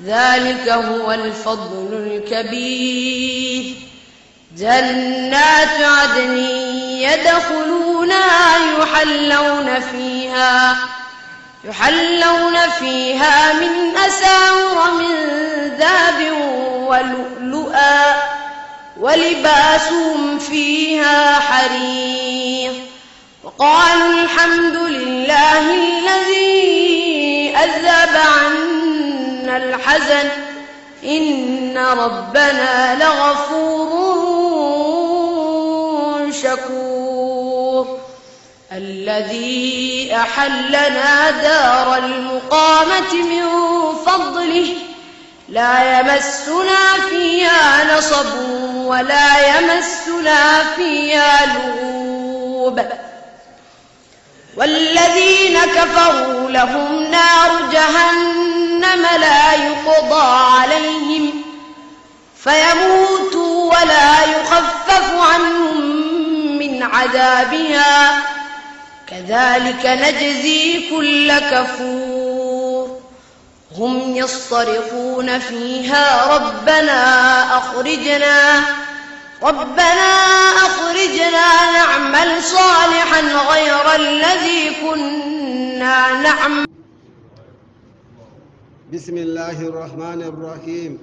ذلك هو الفضل الكبير. جنات عدن يدخلونها يحلون فيها من أساور من ذهب ولؤلؤا ولباسهم فيها حرير. وقالوا الحمد لله الذي أذهب عنا الحزن إن ربنا لغفور شكور. الذي أحلنا دار المقامة من فضله لا يمسنا فيها نصب ولا يمسنا فيها لغوب. والذين كفروا لهم نار جهنم لا يقضى عليهم فيموتوا ولا يخفف عنهم من عذابها كذلك نجزي كل كفور. هم يصطرخون فيها ربنا أخرجنا نعمل صالحا غير الذي كنا نعمل. بسم الله الرحمن الرحيم.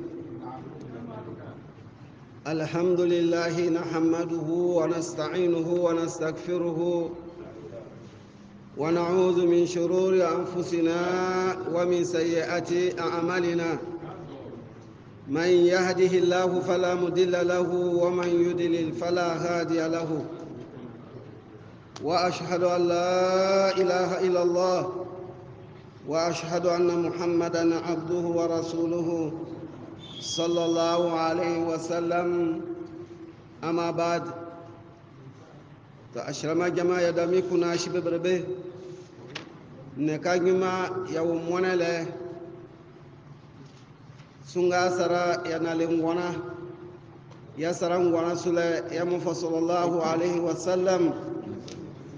الحمد لله نحمده ونستعينه ونستغفره ونعوذ من شرور أنفسنا ومن سيئات أعمالنا. من يهده الله فلا مضل له ومن يضلل فلا هادي له. وأشهد أن لا إله إلا الله وأشهد أن محمدا عبده ورسوله صلى الله عليه وسلم. أما بعد فأشرم جماعة يدامي كنا شباب ربه نكاجما يوم ونله sunga sara yanalin wana ya saran wana sule ya mufa sallallahu alaihi wasallam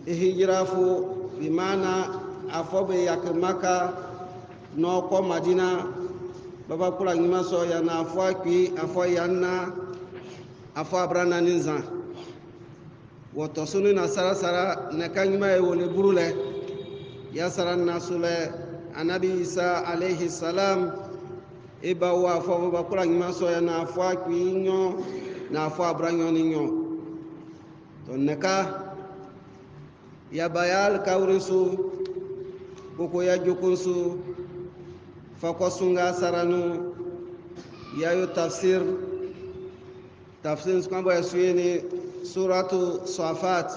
ihijirafu bimana afobe yakmaka no ko madina baba kula ngima so ya na afo yanna afo abrana ninza woto sunu na sara na kangima e wole burule ya saran na sule anabi isa alaihi salam iba wa fo ba kula ngima so ya na afo nyo na afo abranyo ninyo to neka ya bayal kawrisu koko ya jukunsu fako sunga saranu yayo tafsir kwamba yasuyeni suratu Safat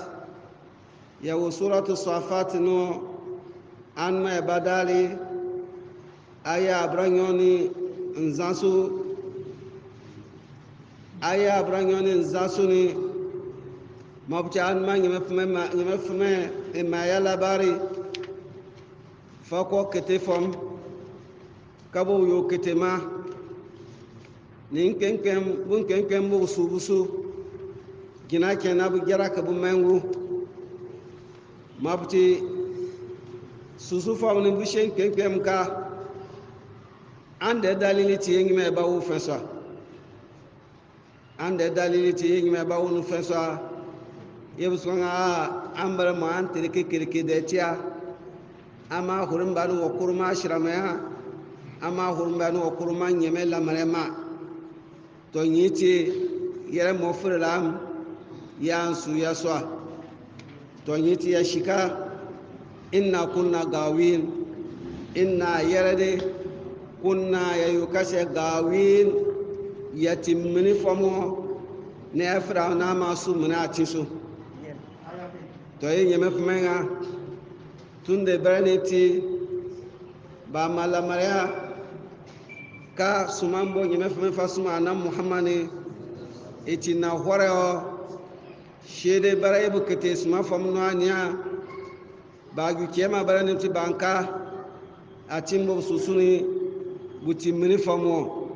yawo suratu Safat no anma badali aya abranyoni nzasu ni mabta anma nyemefme ma ya labari fako ketefom kabo yo ketema nin kenkem bu subusu gina kena bu jara ka bu mengu mabti susu fam ni bu shen kenkem ka ande dalili ti yengi me bawu fesa yebu songa ambara ma antire kirki de tia ama hurum banu wa kurma shramaya ama hurum banu wa kurma nyeme la marema to nyiti yere mo furam yansu yaswa to nyiti ya shika inna kunna gawin inna yarade kunna yayukashe gawin yatimni fomo ne afra na masu muna tisu to nyeme fumenga tunde baraneti ba malamaria ka sumambo nyeme fa suma na muhammani etina horeo shede baraibu kete suma famno anya ba gu kema baraneti banka atimbo susuni butimini famo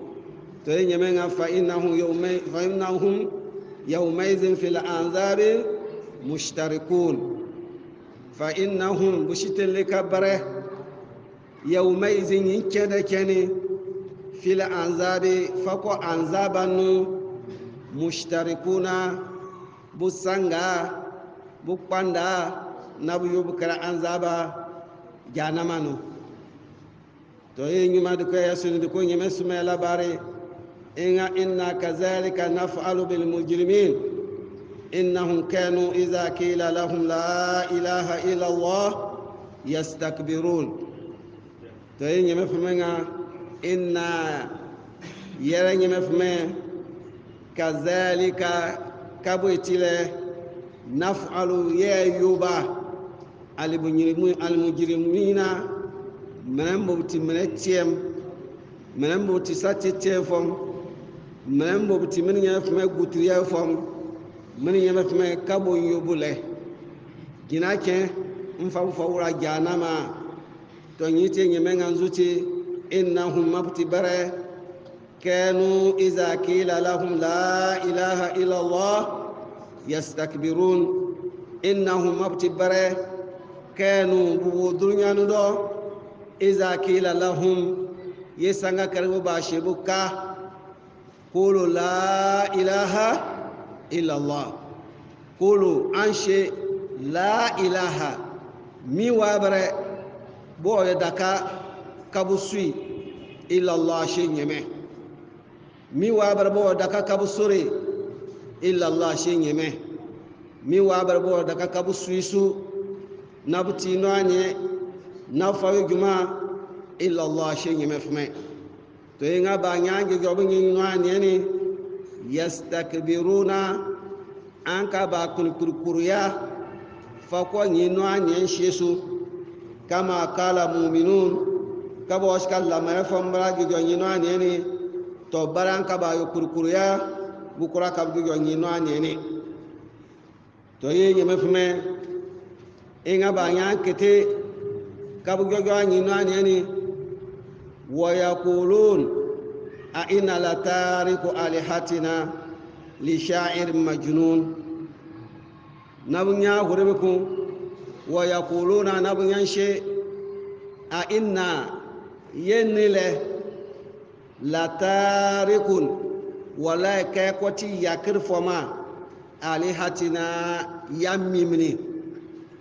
to nyeme nga fa innahum yawmaizin fil anzabi mushtarikun fa innahum bushitin likabare yawmaizin yinkeda kene fil anzabi fako anzabanu mushtarikuna busanga bukpanda nabu yubukara anzaba janamanu to yi nyuma de ko yasuni de ko nyeme suma labare inna kazalika naf'alu bil mujrimin innahum kanu idha qila lahum la ilaha illa allah yastakbirun to yi nyeme fumenga inna yara nyeme fume kazalika kabuitile naf'alu ya yuba al mujrimina menamboti menetiem menamboti satete fom menamboti menya fme gutriya fom menya fme kabo yobule ginake mfa fawra janama to nyite nyemenga nzuti innahum mabti bare kanu iza qila lahum la ilaha illa allah yastakbirun innahum mabti bare kanu budunya ndo iza qila lahum yesanga karibu bashibuka qulu la ilaha illa allah qulu anshe la ilaha mi wabre bo daka kabusui illa allah shenyeme mi wabre bo daka kabusuri illa allah shenyeme mi wabre bo daka kabusui su nabuti no anye na fawe juma illa allah shenyeme fme to yinga ba nyange jobo nyi no anye ni yastakbiruna anka ba kurkuruya fa ko nyi no anye shesu kama kala mu'minun kabo waskal la ma fambra gi nyi no anye ni to baranka ba yo kurkuruya bukura ka gi nyi no anye ni to ye nyeme fme inga ba nyankete kabu gogo nyi no anye ni wa yaqulun a inna la tariku alihatina li sha'ir majnun nabunya hurebeku wa yaquluna nabunya she a inna yenile la tarikun wala ka kwati yakir foma alihatina yammimni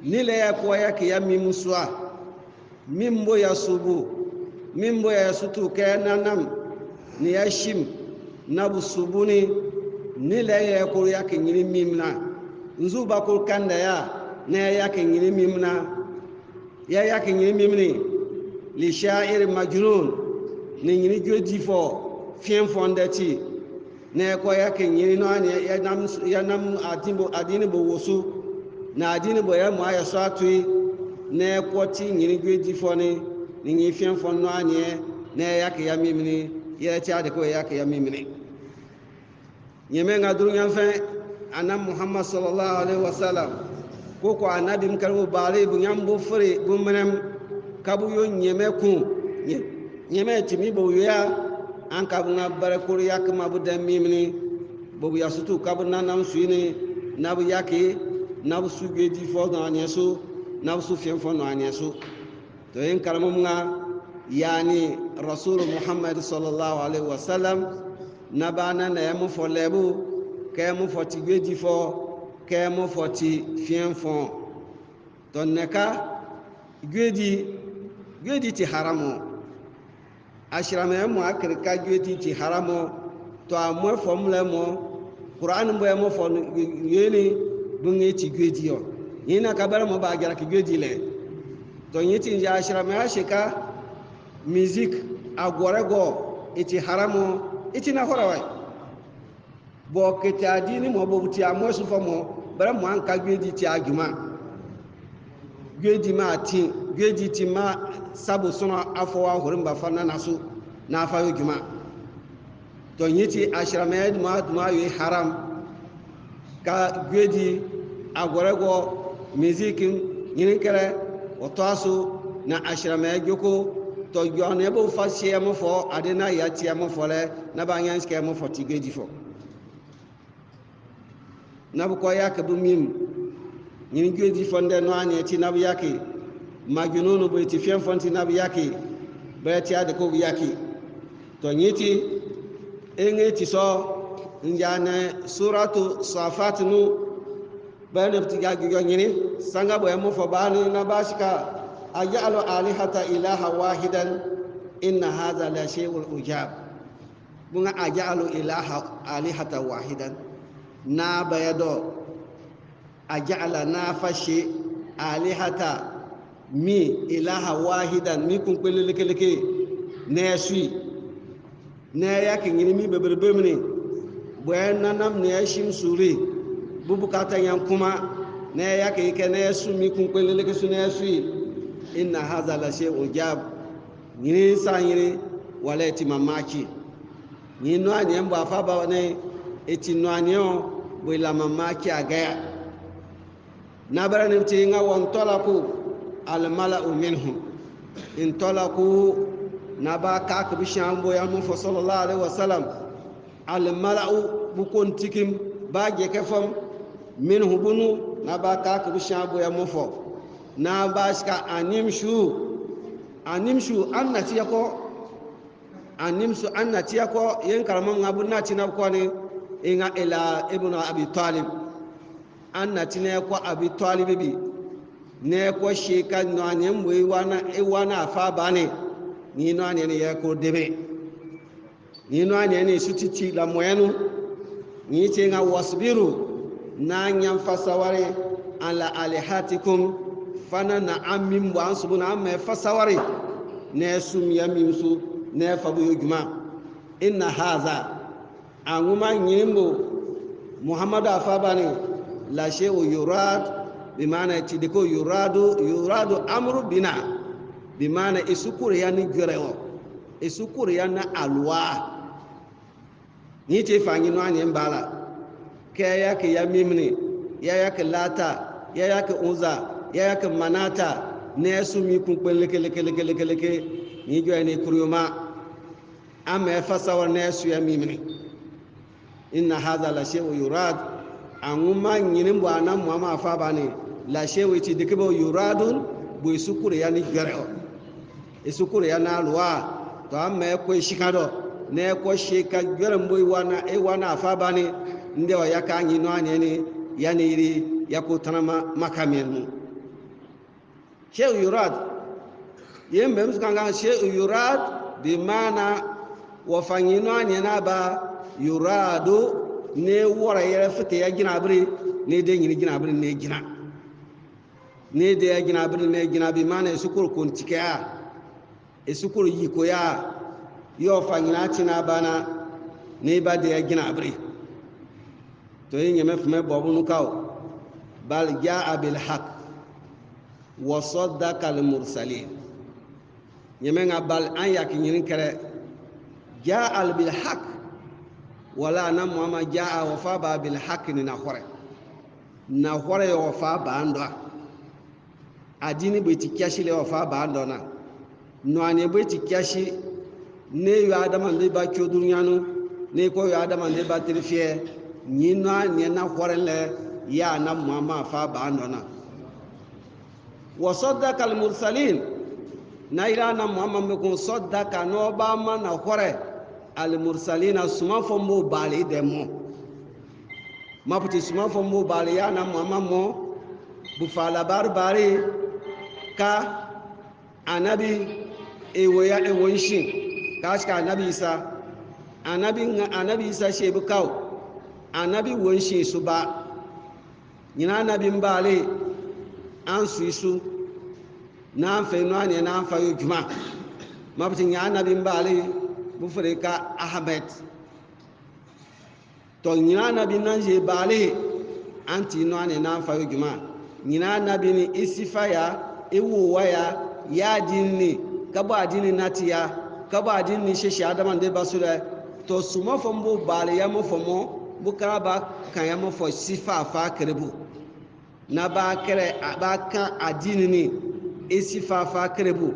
nile ya kwa yake yammimuswa mimbo ya subu mimbo ya sutu kenanam ni yashim nabu subuni nile ya kwa yake nyini mimna nzuba kwa kanda ya na yake nyini mimna ya yake nyini mimni li sha'ir majnun ni nyini jodi fo fien fondati na kwa yake nyini no ani ya nam adini bo wosu na adini bo ya mo ya swatui na kwa ti nyini jodi fo ni ni fien fon no ani na yake ya mimni ya ti ade ko yake ya mimni nyeme nga dunya fe anam muhammad sallallahu alaihi wasallam ko ko anabi mkarbo bare bu nyambo fere bu menem kabu yo nyeme ku nyeme timi bo ya an kabu na bare ko yak ma bu dem mimni bo ya sutu kabu nanam suine nabu yake nabu suge di fo na nyeso nabu su fien fo na nyeso to en karamum nga yani rasul muhammad sallallahu alaihi wasallam nabana na yamu fo lebu kemu fo ti gbeji fo kemu fo ti fien fon to neka gwedi ti haramu ashrama mu akirka gwedi ti haramu to amwe formula mo qur'an mbo mo fo yeni bungi ti gwedi yo yina kabara mo ba gara ki gwedi le to yiti ja ashrama ashika music agorego iti haramu iti na horawai bo kete adini mo bo ti amosu fo mo bara mo an ka gwedi ti aguma gwedi ma ti gwedi ti ma sabu sona afwa horimba fana nasu na afa yuguma to yiti ashramed ma yi haram ka gwedi agorego music yin kere otasu na ashramed joko to yone bo fasie mo fo adena ya ti mo fo le na ba nyan ske mo fo ti gwedi fo nabu ko yake bu mim ñini gwedi fonde no anye ti nabu yake majununu bo ti fien fonti nabu yake ba ti ade ko yake to nyiti engeti so njane suratu safat nu bane tiga gigo nyini sanga boy mo fo bani na bashika ajalu alihata ilaha wahidan inna hadha la shay'un ujab bunga ajalu ilaha alihata wahidan na bayado ajala na fashi alihata mi ilaha wahidan mi kun peleleke ne sui ne yake ngini mi beberbemni boyen nanam ne shim suri bubukata yan kuma ne yake ke ne su mi kun peleleke su ne sui inna hadha la shay'un ujab ngini sanyiri wala eti mamaki ni no ani mbo afa ba ne eti no ani o bo la mamaki agaya nabara ne ti nga won tolaku al mala'u minhum in tolaku nabaka ka bishambo ya mu sallallahu alaihi wasallam al mala'u bukon tikim ba je kefam minhu bunu nabaka ka bishambo ya mu fo na bashka animshu annati yako yen karaman abunna tinako ne inga ila ibnu abi talib annati ne ko abi talib bi ne ko sheka no anyem we wana afa bane ni no ane ne yako debe ni no ane ne sutiti la moyenu ni tinga wasbiru na nyam fasaware ala alihatikum fana na amim wa ansubuna amma fasawari ne sum yamimsu ne fabu yujma inna hadha anguma nyimbo muhammad afabani la shay'u yurad bimana tidiko yuradu amru bina bimana isukuri yani gerewo isukuri yana alwa ni te fanyi no anye mbala kaya ke yamimni ya ke lata ya ke unza ya ke manata ne sumi kun leke ni jo ni kuruma amma fasawar ne su ya mimini inna hadha la shay'u yurad anguma nyinin bo anan mu ma fa bane la shay'u ti dikibo yuradun bo isukure ya ni garo isukure ya na alwa to amma ko shikado ne ko shika garan boy wana fa bane ndewa yaka nyino ane yani iri yakutanama makamenu shay'u yurad yembe mskanga shay'u yurad bimana wafanyino anyana ba yuradu ne wora yere fite ya gina abri ne de nyini gina abri ne gina ne de ya gina abri ne gina bimana esukuru kontikea esukuru yikoya yo fanyina tina bana ne ba de ya gina abri to yin yeme fume bobu nukaw bal jaa bil haqq wa saddaqa al mursalin yeme nga bal an yak nyin kere jaa al bil haqq wala na muhammad jaa wa fa ba bil haqq ni na hore wa fa ba ando adini be tikiashi le wa fa ba ando na no ane be tikiashi ne yo adama be ba kyo dunyanu ne ko yo adama be ba trifie nyina nyena horele ya na muhammad fa ba ando na wa saddaqa al mursalin na ila na muhammad be ko saddaqa no ba ma na hore al mursalina suma fombo bali demo maputi suma fombo bali ya na muhammad mo bu fala barbari ka anabi ewoya ewonshin ka ska anabi isa shebu kaw anabi wonshin suba nyina anabi mbale an suisu na fe no ane na fa yo juma maputi nya anabi mbale bu freka ahmed to nyina anabi nanje bale anti no ane na fa yo juma nyina anabi ni isifaya ewo waya ya dinni kabo adini natia kabo adini sheshi adaman de basura to suma fombo bale ya mo fomo bukara ba kan ya mo fo sifa fa kerebu na ba kere ba kan adini ni isifa fa kerebu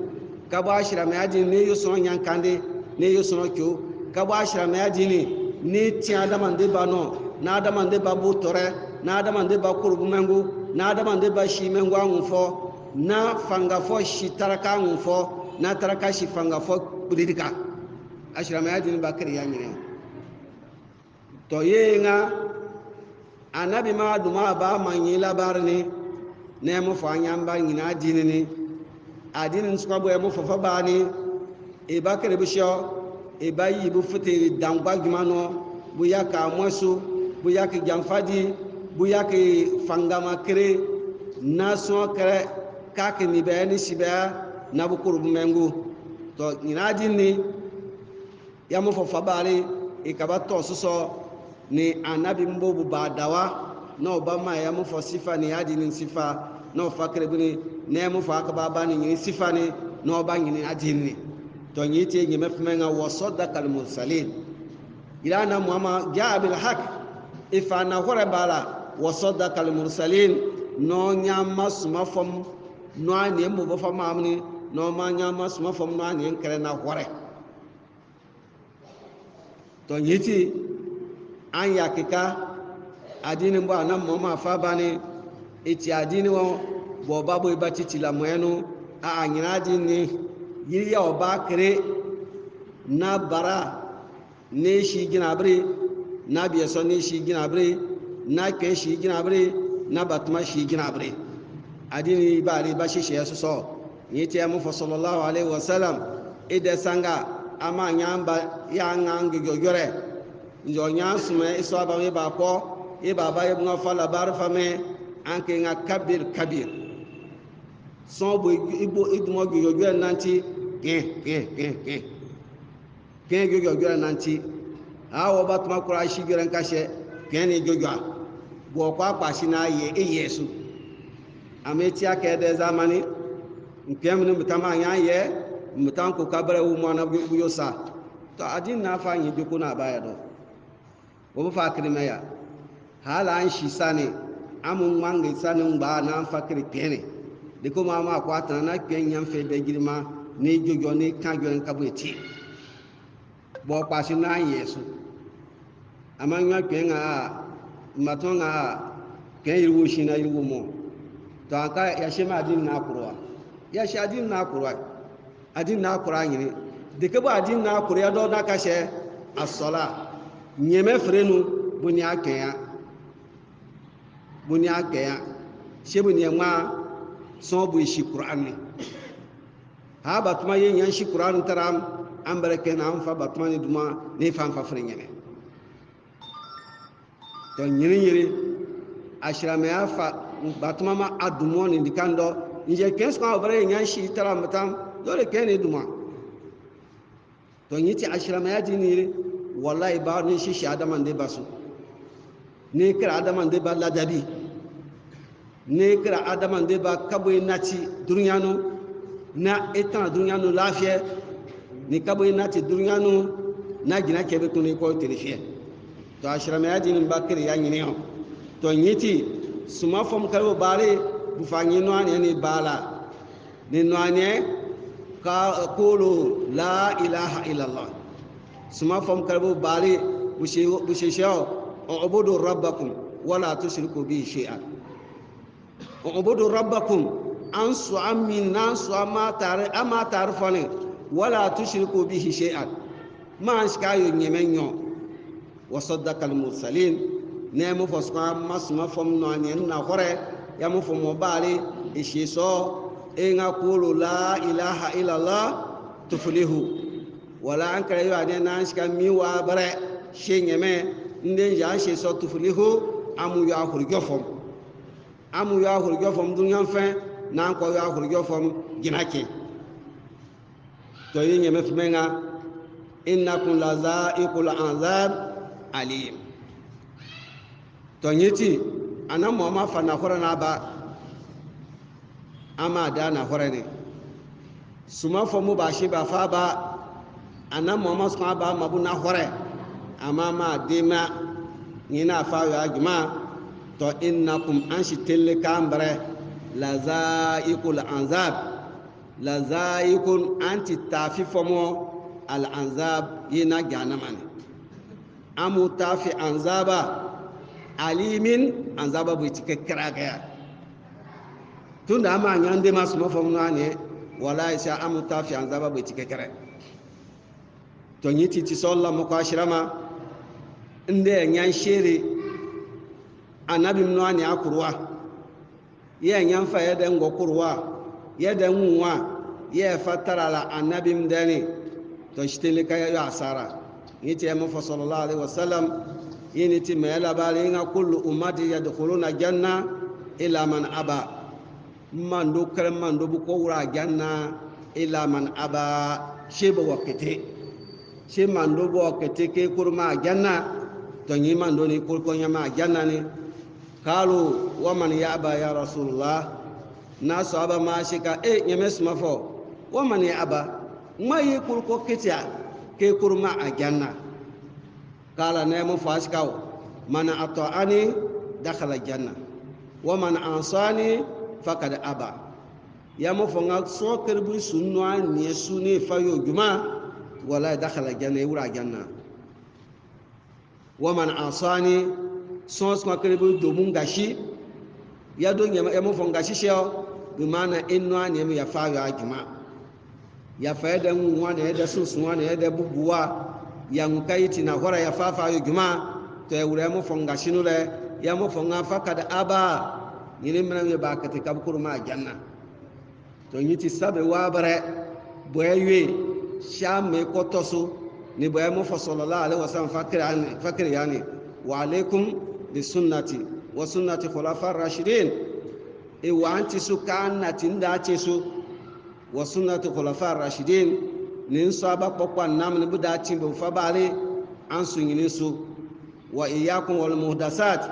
kabo ashira me adini ne yo so nyankande ne yo so kyo kabo ashira me adini ne ti adaman de bano na adaman de babu tore na adaman de ba kurubu mengu na adaman de ba shi mengu anfo na fanga fo shi taraka anfo na taraka shi fanga fo budidika ashrama ya din bakari ya nyine to yenga anabi ma duma ba manyi labarni ne mu fa nyamba nyina dinini adinin suka bo mu fa bani e bakari bisho e bayi bu futi dangba gimano bu yaka mosu bu yaka jamfadi bu yaka fangama kere naso kare kake ni bayani siba na bu kurbu mengu to nyina dinni ya mu fa bani e kabato suso ni anabi mbobu badawa no bama ya mu fa sifa ni adinin sifa no fakre buni ne mu fa ka baba ni sifa ni no ba ni adini to nyiti ni mefmenga wa sadaqal mursalin ilana muhammad jaa bil haq ifana hore bala wa sadaqal mursalin no nyama suma fam no ani mbo ba fam amni no ma nyama suma fam no ani kere na hore to nyiti an yakika adini mbo anam muhammad fa bani iti adini wo bo babo ibati tila moyenu a anyina adini yiri ya oba kere na bara ne shi ginabre na biya so ne shi ginabre na ke shi ginabre na batma shi ginabre adini bari bashi shi yaso so yiti ya mu sallallahu alaihi wasallam ide sanga ama nyamba ya ngangi gogore njo nyansuma iso aba me ba ko e baba ye ngo fala bar fame anke nga kabir son bo ibo idmo gogore nanti gen gogore nanti awo batma quraishi giran kashe gen ni gogwa bo kwa pashina ye yesu ameti akede zamani nkemnu mutama nya ye mutanko kabare wu mona bu yosa to adin na fa yin bi kuna baya do wo fa kirime ya hala an shi sane amun mangi sane ba na fakiri kene de ko mama kwa tan na ken yan fe be girma ni jojo ni kanjo en kabweti bo pasi na yesu amanya ken a matonga ken yiwu shi na yiwu mo to aka ya shema adin na kurwa ya shi adin na kurwa adin na kurwa nyini de ke ba adin na kurwa do na kashe as-sala nyeme frenu buni akenya shebuni ma so bu shi qur'ani ha batuma yen yan shi qur'an taram ambareke na amfa batuma ni duma ne fam fa frenyene to nyiri ashrama ya fa batuma ma adumo ni dikando nje kes ko bare yan shi taram tam dole kene duma to nyiti ashrama ya diniri wallahi ba ni shi adaman de basu ne kira adaman de ba ladabi ne kira adaman de ba kaboy nati dunyano na etan dunyano lafiya ni kaboy nati dunyano na gina kebe to ne ko telefiye to ashrama ya dinin bakiri ya nyine to nyiti suma fom kalbo bare bu fanyi no ani ni bala ni no ani ka qulu la ilaha illallah suma fom kalbo bare bu sheo ubudu rabbakum wala tushriku bihi shay'an ubudu rabbakum ansu amina su ama tarfani wala tushriku bihi shay'an ma anshkayo nyemenyo wa saddaqa al mursalin ne mo foska masma fom no anyen na hore ya mo fom bali ishiso enga qulu la ilaha illallah tuflihu wala an kare wa ne nan shika mi wa bare shenyeme nden ja she so tuflihu amu ya hurgofom dunyan fe nan ko ya hurgofom ginake to yin yeme fmenga innakum lazaiqul azab alim to nyiti anan mo ma fa na horana ba ama da na horane suma fo mu ba shi ba fa ba anan mo ma suma ba mabu na hore amma ma dema nina fa ya juma to innakum anshi tilka ambare lazaiqul anzab lazaikun anti tafifomo al anzab yina janaman amu tafi anzaba alimin anzaba bu tikakkara ga tunda ama nyande masu mafom ne wala isha amu tafi anzaba bu tikakkara to yiti ti solla mo ko ashirama inde nyan shere anabi mnoni akurwa ye nyan fa yede ngokurwa yede nwa ye fatara la anabi mdani to shitele kay ya asara yiti ya mufa sallallahu alaihi wasallam yini ti mela balinga kullu ummati yadkhuluna janna ila man aba mando kala mando bu ko wura janna ila man aba shebo wakete she mando bo wakete ke kurma janna to nyi mando ni ko nyama janna ni kalu wa man yaba ya rasulullah na sahaba ma shika nyemes mafo wa man yaba mai ko ketia ke kurma janna kala ne mu faskaw man ata'ani dakhala janna wa man ansani faqad aba ya mu fonga so kerbu sunwa ni suni fayo juma wala dakhala janna yura janna wa man ansani so so kerbu do mun gashi ya do nyama ya mu fonga shishio bi mana inwa ni mu ya fayo juma ya faida mu wane da sunsuwa ne da bubuwa yang kaiti na hora ya fafa yo juma to ya wure mo fonga shinule ya mo fonga fakad aba yini mena me ba kati kabkuru ma janna to yiti sabe wa bare boywe shame ko tosu ni boy mo fa sallallahu alaihi wasallam fakir yani wa alaikum bi sunnati wa sunnati khulafa rashidin e wa anti sukana tinda chesu wa sunnati khulafa rashidin nin saba kokwa namni buda timbo fabale an sunyini su wa iyyakum wal muhdasat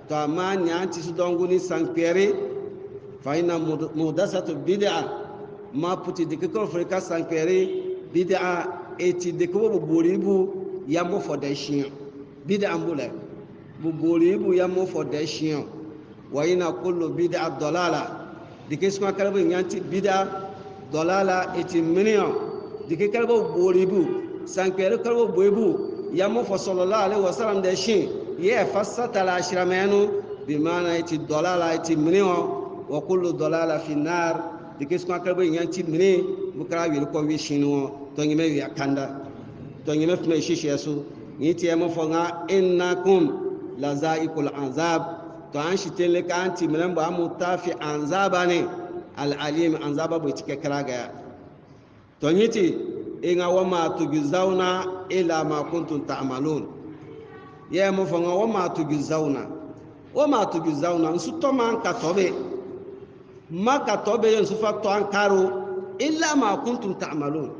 to amani anti su donguni sankpere fa ina muhdasatu bid'a ma puti dikko frika sankpere bid'a eti dikko boribu yamo fondation bid'a mbule boribu yamo fondation wa ina kullu bid'a dalala dikisma kalbu nyanti bid'a dalala eti minio dike kalbo boribu sankere kalbo boebu yamo fa sallallahu alaihi wasallam de shin ye fasata la ashramanu bi maana iti dalala iti minio wa kullu dalala fi nar dike skwa kalbo yanti mini bukara wi ko wi shinu to ngime wi akanda to ngime fme shishe su yiti yamo fa nga innakum lazaiqul azab to an shitele ka anti milambo amutafi anzabane al alim anzaba bo tike karaga to nyiti inga wama tugizauna ila ma kuntum ta'malun ye mo fonga wama tugizauna nsuto man katobe makatobe nsufa to ankaro illa ma kuntum ta'malun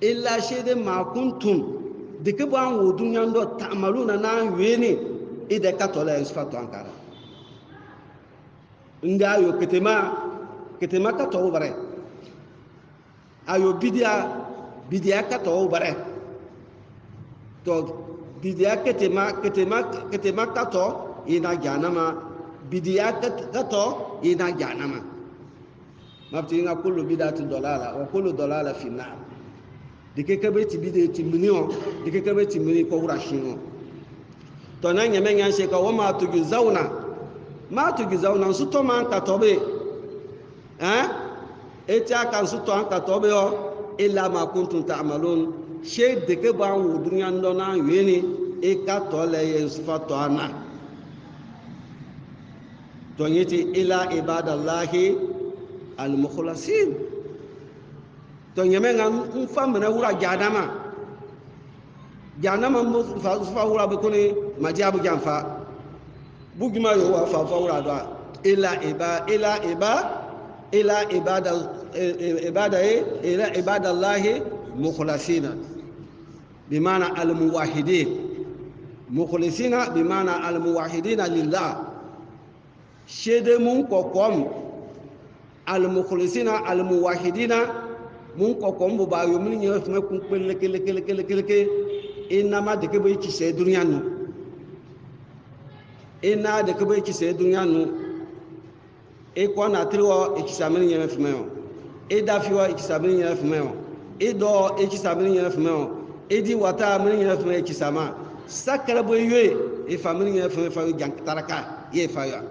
illa shede ma kuntum dikebo an wodunya ndo ta'maluna na weni ide katola nsufa to ankara nda yo ketema katobe bare ayo bidia kato bare to bidia ketema kato ina janama bidia kato ina janama mafti nga kullu bidati dolala wa kullu dolala fi nar dike kabeti bidati minio dike kabeti mini ko urashino to na nyame nya she ka wa ma tugizauna suto man katobe eti aka nsuto an katobe o illa ma kuntum ta'malun she deke ba wu dunya ndo na yeni e ka to le yen sifato ana to yiti ila ibadallahi al mukhlasin to nyame nga mfamna wura janama mo fa wura be koni majabu jamfa bugima yo wa fa wura do ila ibadallahi mukhlasina bimana almuwahidin mukhlisina bimana almuwahidina lillah shede mun kokom almukhlisina almuwahidina mun kokom bu ba yo mun nyefa fuma kun kele inama de kebe ci se dunya nu ina de kebe ci se dunya nu e ko na triwo e ci samini nyefa fuma yo e dafiwa e ci samini nyefa fuma yo e do e ci samini nyefa fuma yo e di wata mini nyefa fuma e ci sama sakara bo ywe e famini nyefa fuma fa jank taraka ye fa yo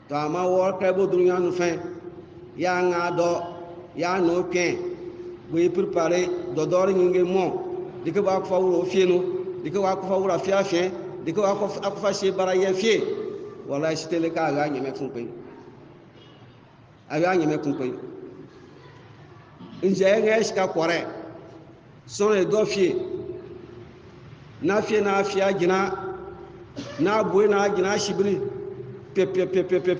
to ama wo ka bo dunya nu fe ya nga do ya no ken bo e préparer do dor ngi mo dike ba ku fa wuro fieno dike wa ku fa wura fia fie dike wa ku fa she bara ye fie wala shitele ka ga nyeme kun pe aga nyeme kun pe nje ga shika kwore son e do fie na fia gina na boy na gina shibri pepe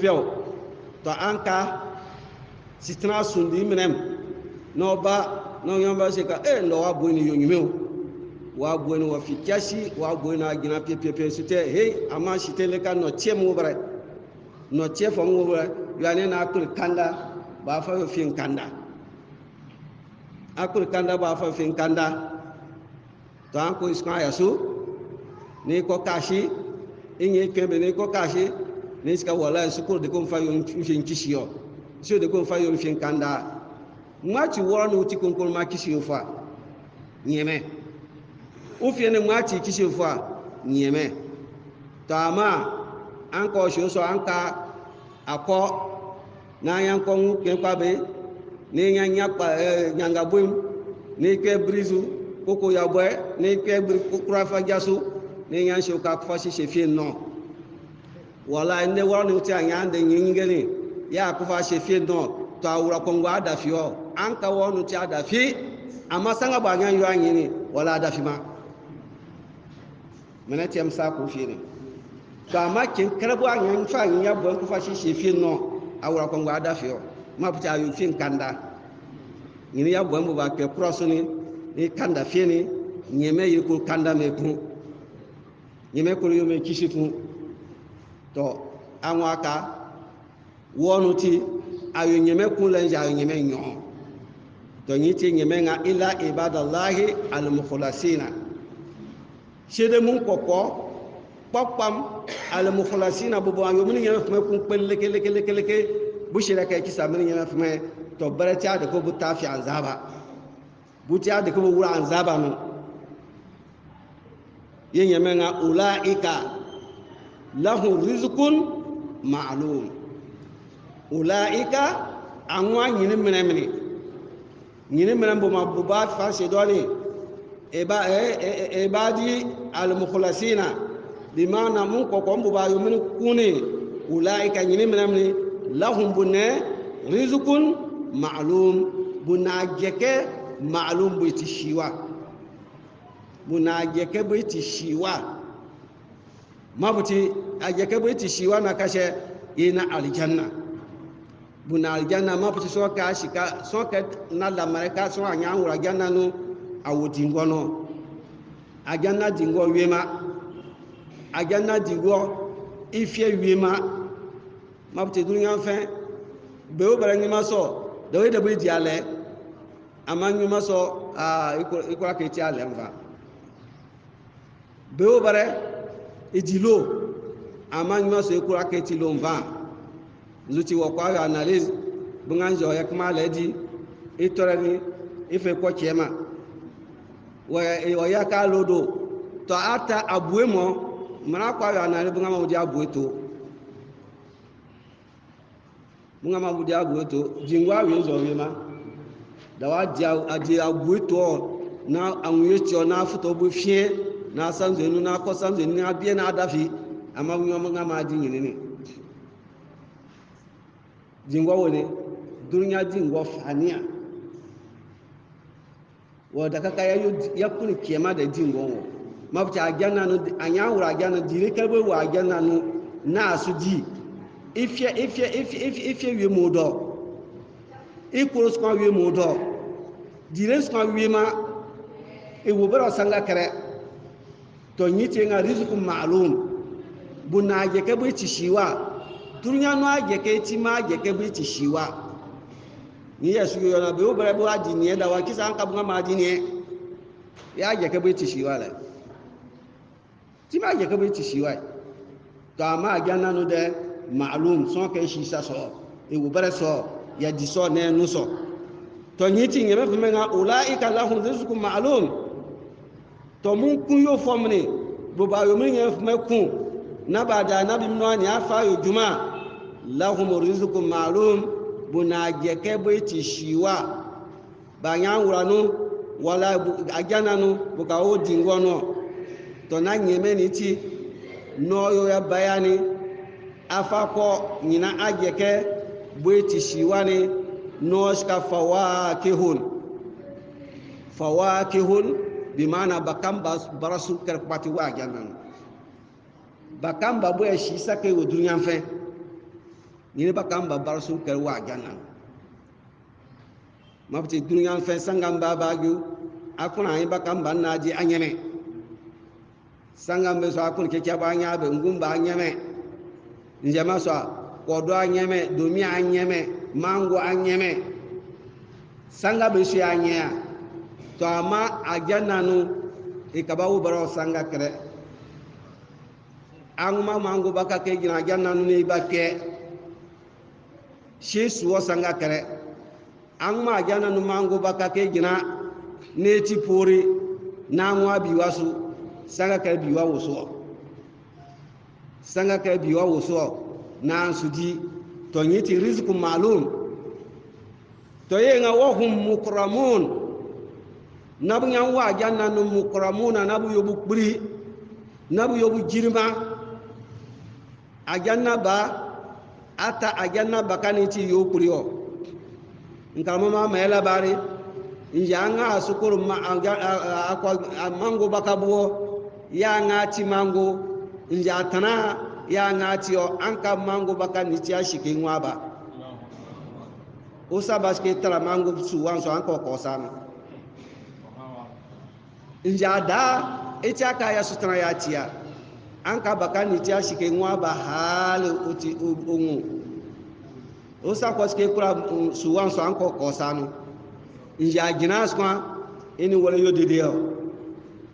to anka sitna sundi minem no ba no yamba se ka ndo wa boy ni yonyume wa boy ni wa fitiasi wa boy na gina pepe site hey ama shitele ka no chemu bare no chefo mo bare yani na akul kanda ba fa fin kanda akul kanda ba fa fin kanda to an ko iska yasu ni ko kashi inye kembe ni ko kashi ni iska wala sukul de ko fa yon fin kishiyo so de ko fa yon fin kanda mwati wora no ti kon kon ma kishiyo fa nyeme o fi ne mwati kishiyo fa nyeme to ama an ko so anka akọ na yan ko nke kwabe ni yan nyapa nyanga buim ni ke brizu koko ya boy ni ke kura fa jasu ni yan sho ka fa shi shefi no wala ne wa ni ti anya de nyingeni ya ku fa shefi no to awura ko ngwa da fi o an ka wo no ti ada fi ama sanga ba nyan yo anyi ni wala da fi ma mena ti am sa ku fi ni to ama kin karabo anyan fa nya bo ku fa shi shefi no awura ko ngwa da fi o ma puta ayu fin kanda ni ya bo mbo ba ke cross ni kanda fi ni nyeme yi ko kanda me ku nyeme ko yo me kishifu to anwa ka wonu ti ayu nyeme ku la ja nyeme nyo to ni ti nyeme nga ila ibadallahi al-mukhlasina shede mun kokko popam al-mukhlasina bo ayu mun nyeme fu me ku peleke bu shiraka ki samun nyeme fu me to barata da ko bu tafi anzaba bu ta da ko wura anzaba no yin nyeme nga ulaika lahu rizqun ma'lum ulaika anwa nyini mene bo mabubat fa sedoni ibadi al-mukhlasina bimana mun ko ko mbuba yo min kuni ulaika nyini mene lahum bunne rizqun ma'lum bunajeke ma'lum bi tishiwa bunajeke bi tishiwa mabuti ajeke bi tishiwa na kashe ina aljanna buna aljanna mabuti so ka shika so ka na la mareka so anya wura aljanna no awudi ngono aljanna dingo wema aljanna dingo ifie wema mabuti dunya fe be o bara ngima so do we de bi di ale amanyu maso ikola ke ti ale mva be o bare ejilo amanyu maso ikola ke ti lo mva zuti wo kwa analyze bunganjo ya kuma ledi itorani ife ko chema wa ya ka lodo to ata abuemo mara kwa analyze bungama udi abueto bungama udi abueto jingwa wenzo wema dawa adi abueto na anwecho na futo bu fie na sanzenu na ko sanzenu na bie na adafi ama bungama adi nyini jingwa wone dunya jingwa fania wada kaka ya kuni kiyama da jingwa wo mabta agana no anya wura agana dire kalbe wa agana no na asudi ifye wi modo ikuru skwa wi modo dire skwa wi ma e wo bara sanga kare to nyite nga rizqu ma'lum buna je ke bi tishiwa dunya no aje ke ti ma je ke bi tishiwa ni yesu yo na be o bara bo adi ni da wa kisa an ka bunga ma adi ni ya je ke bi tishiwa la ti ma je ke bi tishiwa to ama agana no de ma'lum so ke shi sa so e wo bara so ya di so ne no so to nyiti ngeme fu me nga ulaika lahum rizqun ma'lum to mun kun yo fomni bo ba yo min ngeme fu me kun na ba da nabi mno ni afa yo juma lahum rizqun ma'lum buna jeke bo ti shiwa ba nya wura no wala ajana no buka o dingo no to na nyeme ni ti no yo ya bayani afa ko nyina ajeke bweti shiwani no shka fawakihun bimana bakamba barasu karpati wa ajana bakamba bwe shi sake wo duniya fe ni bakamba barasu kar wa ajana mabti duniya fe sangam babaju akuna ay bakamba naji anyeme sangam be so akun ke kyaba nya be ngumba anyeme njama so kodo anyeme domi anyeme mango anyeme sanga be shi anya to ama ajana no ikabawu baro sanga kre anguma mango baka ke gina ajana no ne bakke shi suwo sanga kre anguma ajana no mango baka ke gina ne ti pori na nwa biwasu sanga kre biwa woso sanga kre biwa woso na sudi to nyiti rizqu ma'lum to yenga wa hum mukramun nabu nyan wa janna no mukramuna nabu yobu kuri nabu yobu jirma ajanna ba ata ajanna bakani ti yo kuri o nkama ma mela bari njanga asukuru mango bakabuo ya ngati mango njatana ya ngati o anka mango bakani ti ashike nwaba usa baske tara mango suwan so anko kosana njada ita kaya sutra ya tia anka bakani ti ashike nwaba hale uti onwu usa koske kura suwan so anko kosana nja ginas kwa eni wala yo dedeo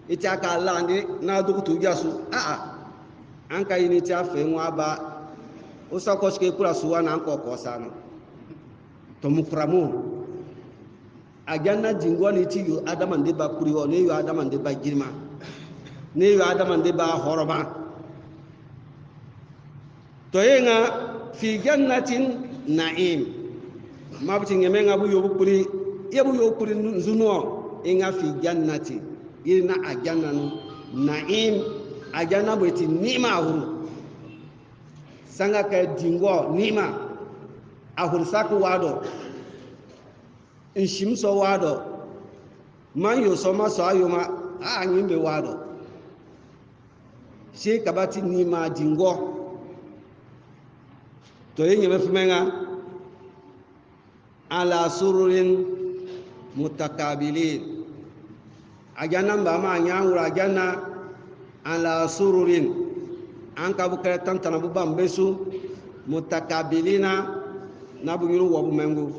ita ka landi na dukutu jasu anka yini ti afe nwaba usa koske kura suwan anko kosana to mukramun ajanna jingoni ti yo adaman de ba kuriwo ne yo adaman de ba girma ne yo adaman de ba horoma to yenga fi jannatin na'im mabti ngeme ngabu yo bukuri yebu yo kuri nzuno inga fi jannati irina ajanna no na'im ajanna beti nima huru sanga ka dingo nima ahur saku wado nshimso wado man yo soma so ayoma anyimbe wado she kabati nima dingo to yenye mefumenga ala sururin mutakabilin ajana mbama nyangura ajana ala sururin anka bukare tantana bubambesu mutakabilina nabu yuru wabu mengu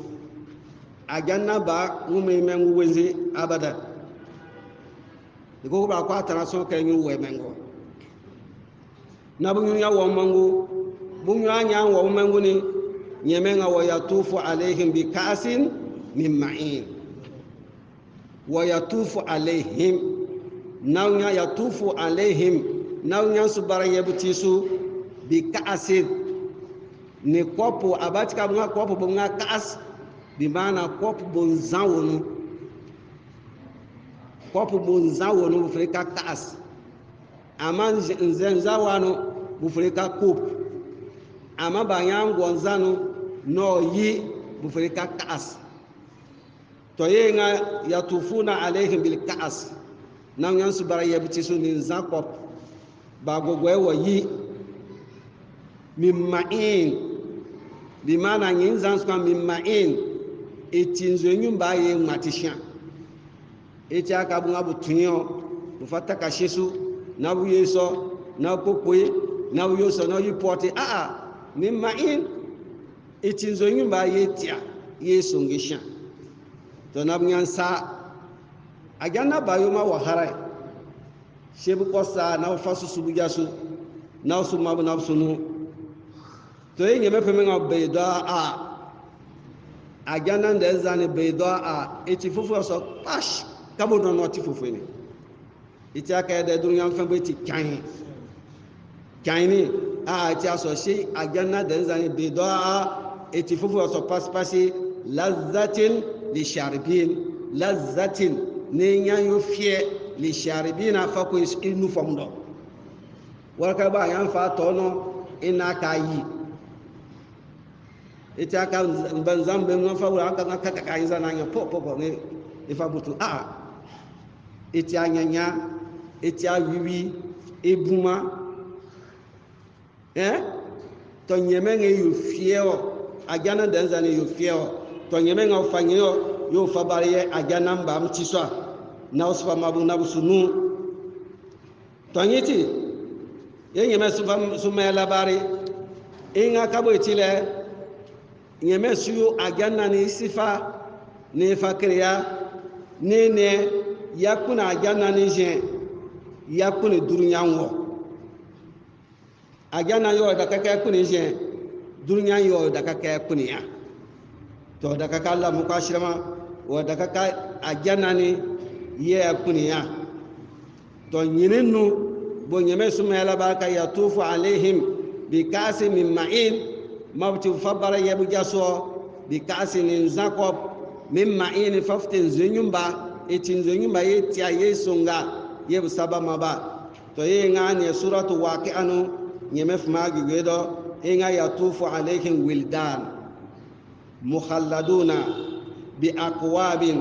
ajana ba ngume mengu wenzi abada iko ba kwa tana so ka yuru we mengu nabu yuru ya wa mengu bunyu anya wa mengu ni nyemenga wa yatufu alaihim bi kasin min ma'in wa yatufu alaihim nawnya yatufu alaihim nawnya subara yebutisu bi kasin ni kopo abatika bunga kopo bunga kas bi maana kopo bonzawonu bufrika kas ama nzenzawano bufrika kop ama banyango nzano no yi bufrika kas to yenga yatufuna alaihim bil kaas nam yan subara yabtisu min zakop bagogwe wo yi mimma'in bimana yin zanska mimma'in etinzo nyumba ye matisha eti aka bunga butunyo bufata kashisu na buyeso na kokwe na buyoso na yipote mimma'in etinzo nyumba ye tia ye songisha to na bunyansa agana bayoma wahara shebu kosa na fasu subujasu na usumabu na usunu to yenye mepemenga beida agana ndezani beida eti fufu so pash kabo no noti fufu ni iti aka de dunya mfambe ti kaini ati aso shi agana ndezani beida eti fufu so pass passi lazzatin lisharibin lazzatin ne nya yo fie li sharibina fa ko inu famdo warka ba yan fa to no ina ka yi ita ka banzam be no fa wala ka ka yi zana nya po ne ifa butu ita nyanya ita wiwi ebuma to nyeme nge yo fie o ajana danzani yo fie o to nyeme nga fanye yo fa bariye ajana mba mtiswa na usfa mabu na busunu to nyiti yenyeme suma labari inga kabo itile nyeme suyo ajana ni sifa ni fakriya ne yakuna ajana ni je yakuna durunyanwo ajana yo da kaka kuni je dunya yo da kaka kuni ya to da kaka Allah mukashirama wa da kaka ajana ni ye kuni ya to nyininu bo nyeme suma la baraka ya tufu alaihim bi kasi min ma'in mabti fabara yabu jaso bi kasi min zakob min ma'in faftin zunyumba etin zunyumba yeti ayesunga yebu sabama ba to ye ngani suratu waqi'anu nyemef magi gedo inga yatufu alaihim wildan mukhalladuna bi aqwabin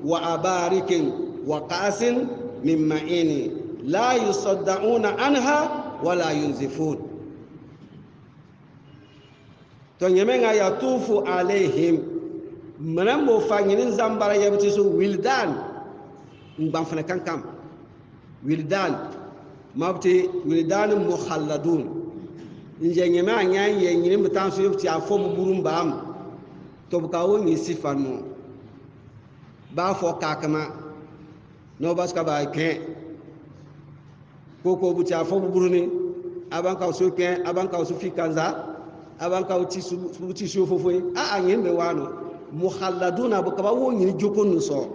wa abarikin wa qasin min ma'ini la yusaddauna anha wala yunzifun to nyemenga yatufu alaihim manambo fangini zambara yabtisu wildan ngban fana kankam wildan mabti wildan mukhalladun nje nyeme anyan ye nyini mutanso yobti afom burumbam to bukawo ni sifanu ba fo kakama no baska ba ke koko buti afom buruni abanka so ke abanka so fikanza abanka uti so fofoi a anyen be wano mukhalladuna bukawo ni jokonu so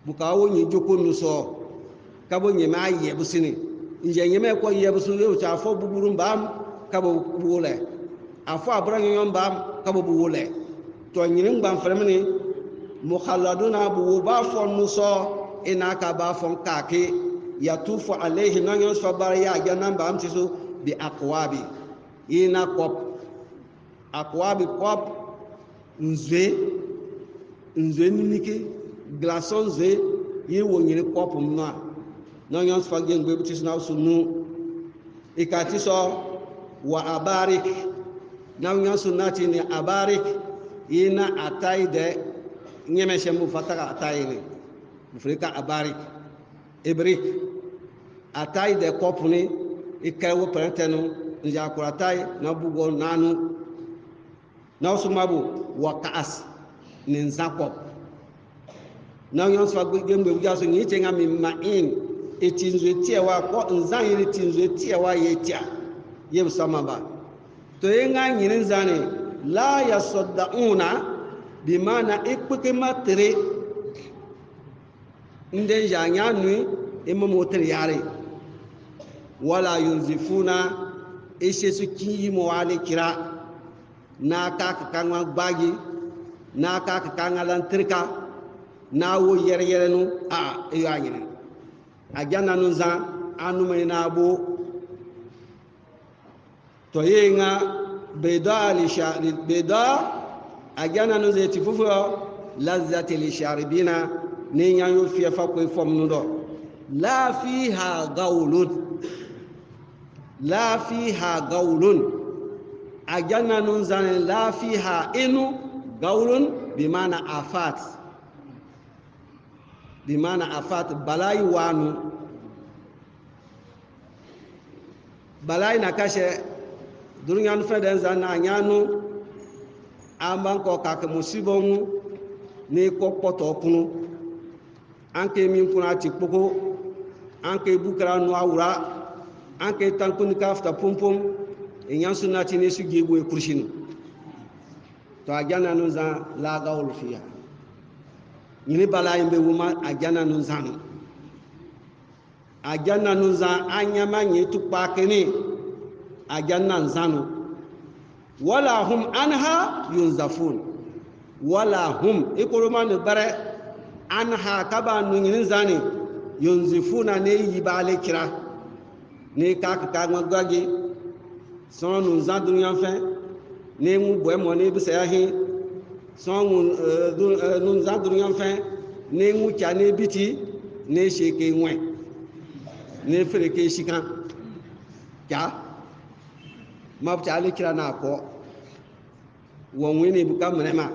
bukawo ni jokonu so kabo nyeme aye busini nje nyeme ko ye busu yo cha fo buburu mbam kabo buwole afo abran yo mbam kabo buwole to nyirin mbam fremni mukhalladuna bu ba fo nuso ina ka ba fo kake yatufu alayhi nan yo so bar ya jana mbam tisu bi aqwabi ina kop aqwabi kop nzwe nike glaçon nzwe yi wo nyiri kop mna non yon sfagien gbe butis na sunu ikati so wa abarik nan yon sunati ni abarik ina ataide nyeme shemu fataka ataile mufrika abarik ibrik ataide kopuni ikawo parentenu nja kuratai na bugo nanu na sumabu wa kaas ni nzakop nan yon sfagien gbe bujaso ni tenga mi ma'in etinzwe tiewa ko nzan yiri tinzwe tiewa yetia yeb samaba to yenga nyirin zane la yasaddauna bimana ikpeke matre inde janya nui imo motre yare wala yunzifuna ishesu kinyi mo wale kira na ka kanwa gbagi na ka kanga lantrika na wo yere nu a eyo anyirin ajana nunza anu mena bo to yenga beda lisha beda ajana nunza tifufu lazati lisharibina ninya yo fi fa ko fom nudo la fiha gaulun ajana nunza la fiha inu gaulun bimana afat balai wanu balai na kashe dunya nu feden zanna nyanu amban ko kake musibon ni ko poto kunu anke min kuna tikpoko anke bukara nu awura anke tankun kafta pumpum enyan sunati ne sugi go e kurshinu to ajana nu za la gaul fiya nyini bala imbe wuma ajana nunzanu ajana nunza anyama nyitu pakeni ajana nzanu wala hum anha yunzafun wala hum ikuruma ne bare anha kaba nungin zani yunzifuna ne yibale kira ne ka ngwagi son nun za duniya fe ne mu boy mo ne bisa yahi son nun za duniya fe ne mu cha ne biti ne sheke nwe ne fere ke shikan ja mabta ale kira na ko won wini buka mrema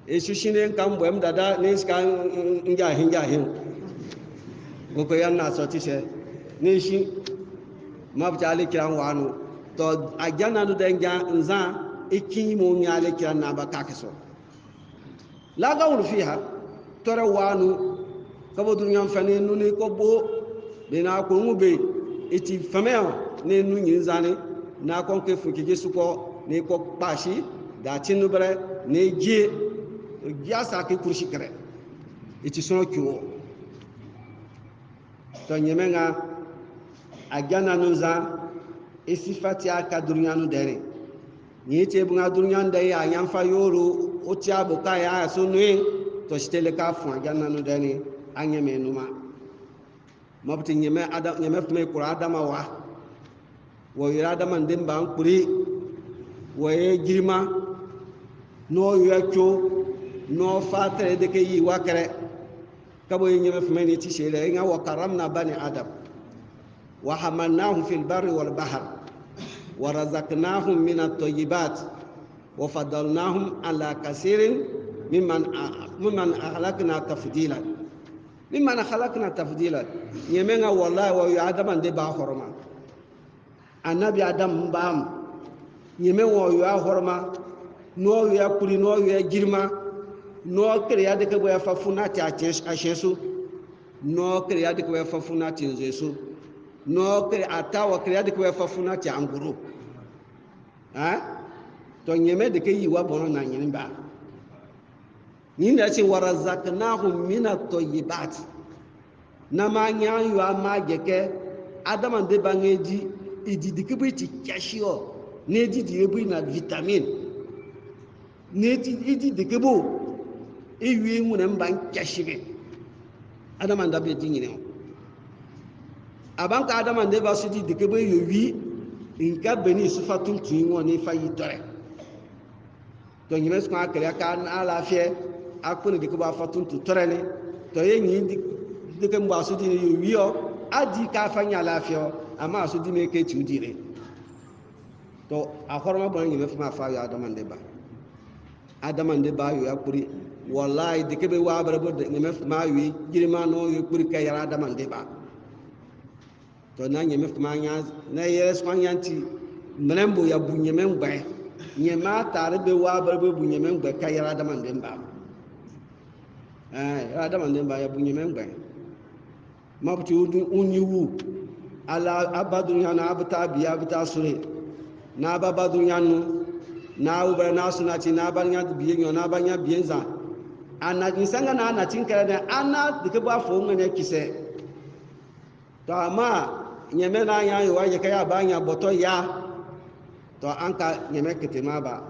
esu shine kan boy mdada ne ska njahin goko yanna so tise ne shi mabta ale kira wanu to ajana do denga nza ikin mo nyale kira na baka keso la gawul fiha tore wanu kabo dunya fane nuni ko bo bina ko ngube iti fameo ne nu nyinzane na kon ke fuki jesu ko ne ko pashi da tinu bare ne je giasa ke kurshi kare iti sono kiwo to nyemenga ajana nunza isifati aka dunyanu dere ni ce bunga dunyan da ya yanfa yoro o ti abuka ya sunu to stele ka fu ajana nu dere anyeme numa mabti nyeme adam nyeme fme kura adama wa yirada man demba an kuri wa ye girma no yacho no fatre de ke yi wakare kabo nyeme fme ni ti shele nga wa karamna bani adam وحملناهم في البر والبحر ورزقناهم من الطيبات وفضلناهم على كثير ممن خلقنا تفضيلا يمنا والله ويعدم ان دبا حرما النبي ادم بام يمن ويا حرما نو يا كوري نو يا جيرما نو كريا دك بو ففنا تي اشيسو نو كريا دك بو ففنا تي زيسو no kre atawa kre de ko fafuna ti anguru to nyeme de ke yiwa bono na nyin ba nyin da ci warazaknahum min at-tayyibat na ma nya yu ama geke adama de bangeji ididi ke biti kashio ne didi ebu na vitamin ne didi ke bo ewi enu na mba kashire adama da be dinyine abanka adama nde ba sudi de kebe yowi inka beni sufatun tuinwo ni fayi tore to nyime sko akere aka ala fie akuni de keba fatun tu tore ni to ye nyi de ke mba sudi yowi o adi ka fanya ala fie o ama sudi me ke ti udire to akhorma bon nyime fuma fa ya adama nde ba yo akuri wallahi de kebe wa bara bod nyime fuma wi girma no yo kuri ka yara adama nde ba to na nyeme fuma nya na yes kwanyanti mnembo ya bunyeme ngbe nyema tare be wa barbe bunyeme ngbe ka yara da man demba yara da man demba ya bunyeme ngbe mabti unyiwu ala abadunya na abta biya abta sure na babadunya nu na uba na sunati na banya biye nyo na banya bienza ana insanga na ana tinkara da ana dike ba fo ngane kise to ama nyeme na anya yo waje kaya ba anya boto ya to anka nyeme ketima ba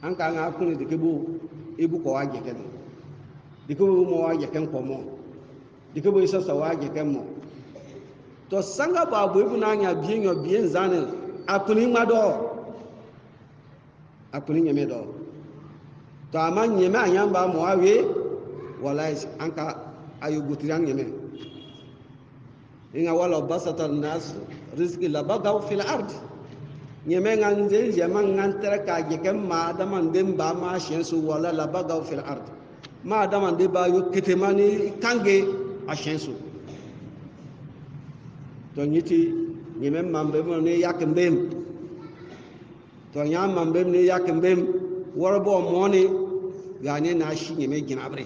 anka nga kuni dikebu ibu ko waje ken dikebu mo waje ken ko mo dikebu isa sa waje ken mo to sanga ba bu ibu na anya bienyo bien zane akuni mado akuni nyeme do to ama nyeme anya ba mo awe wallahi anka ayugutiran nyeme inga wala basata nas rizqi la bagaw fil ard nyeme nganze jaman ngantra ka jekem ma daman dem ba ma shensu wala la bagaw fil ard ma daman de ba yo ketemani kange a shensu to nyiti nyeme mambe mo ne yakembem to nyam mambe ne yakembem warbo moni gane na shi nyeme ginabre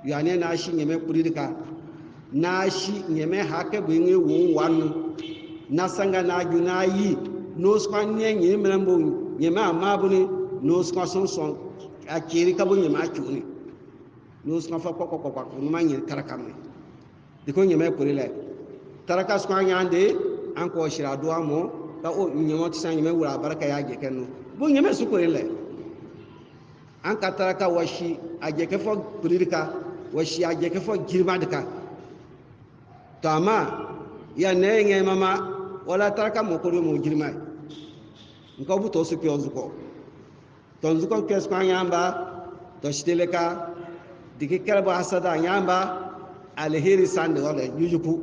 gane na shi nyeme kuridika na shi nyeme hake binge won wanu na sanga na ju na yi no skwan nye nyeme mbo nyeme amabuni no skwan son akiri kabo nyeme achuni no skwan fa kokokokwa no manyi karakame diko nyeme kurile taraka skwan nyande anko shira do amo ka o nyemo tsan nyeme wura baraka ya je kenno bo nyeme su kurile an ka taraka washi a jeke fo burirka washi a jeke fo girmadka to amma ya ne nge mama wala taraka mo ko mo girma nko bu to su pyo zuko to zuko kes kwa nyamba to shiteleka dike kalba hasada nyamba alheri sande wala yujuku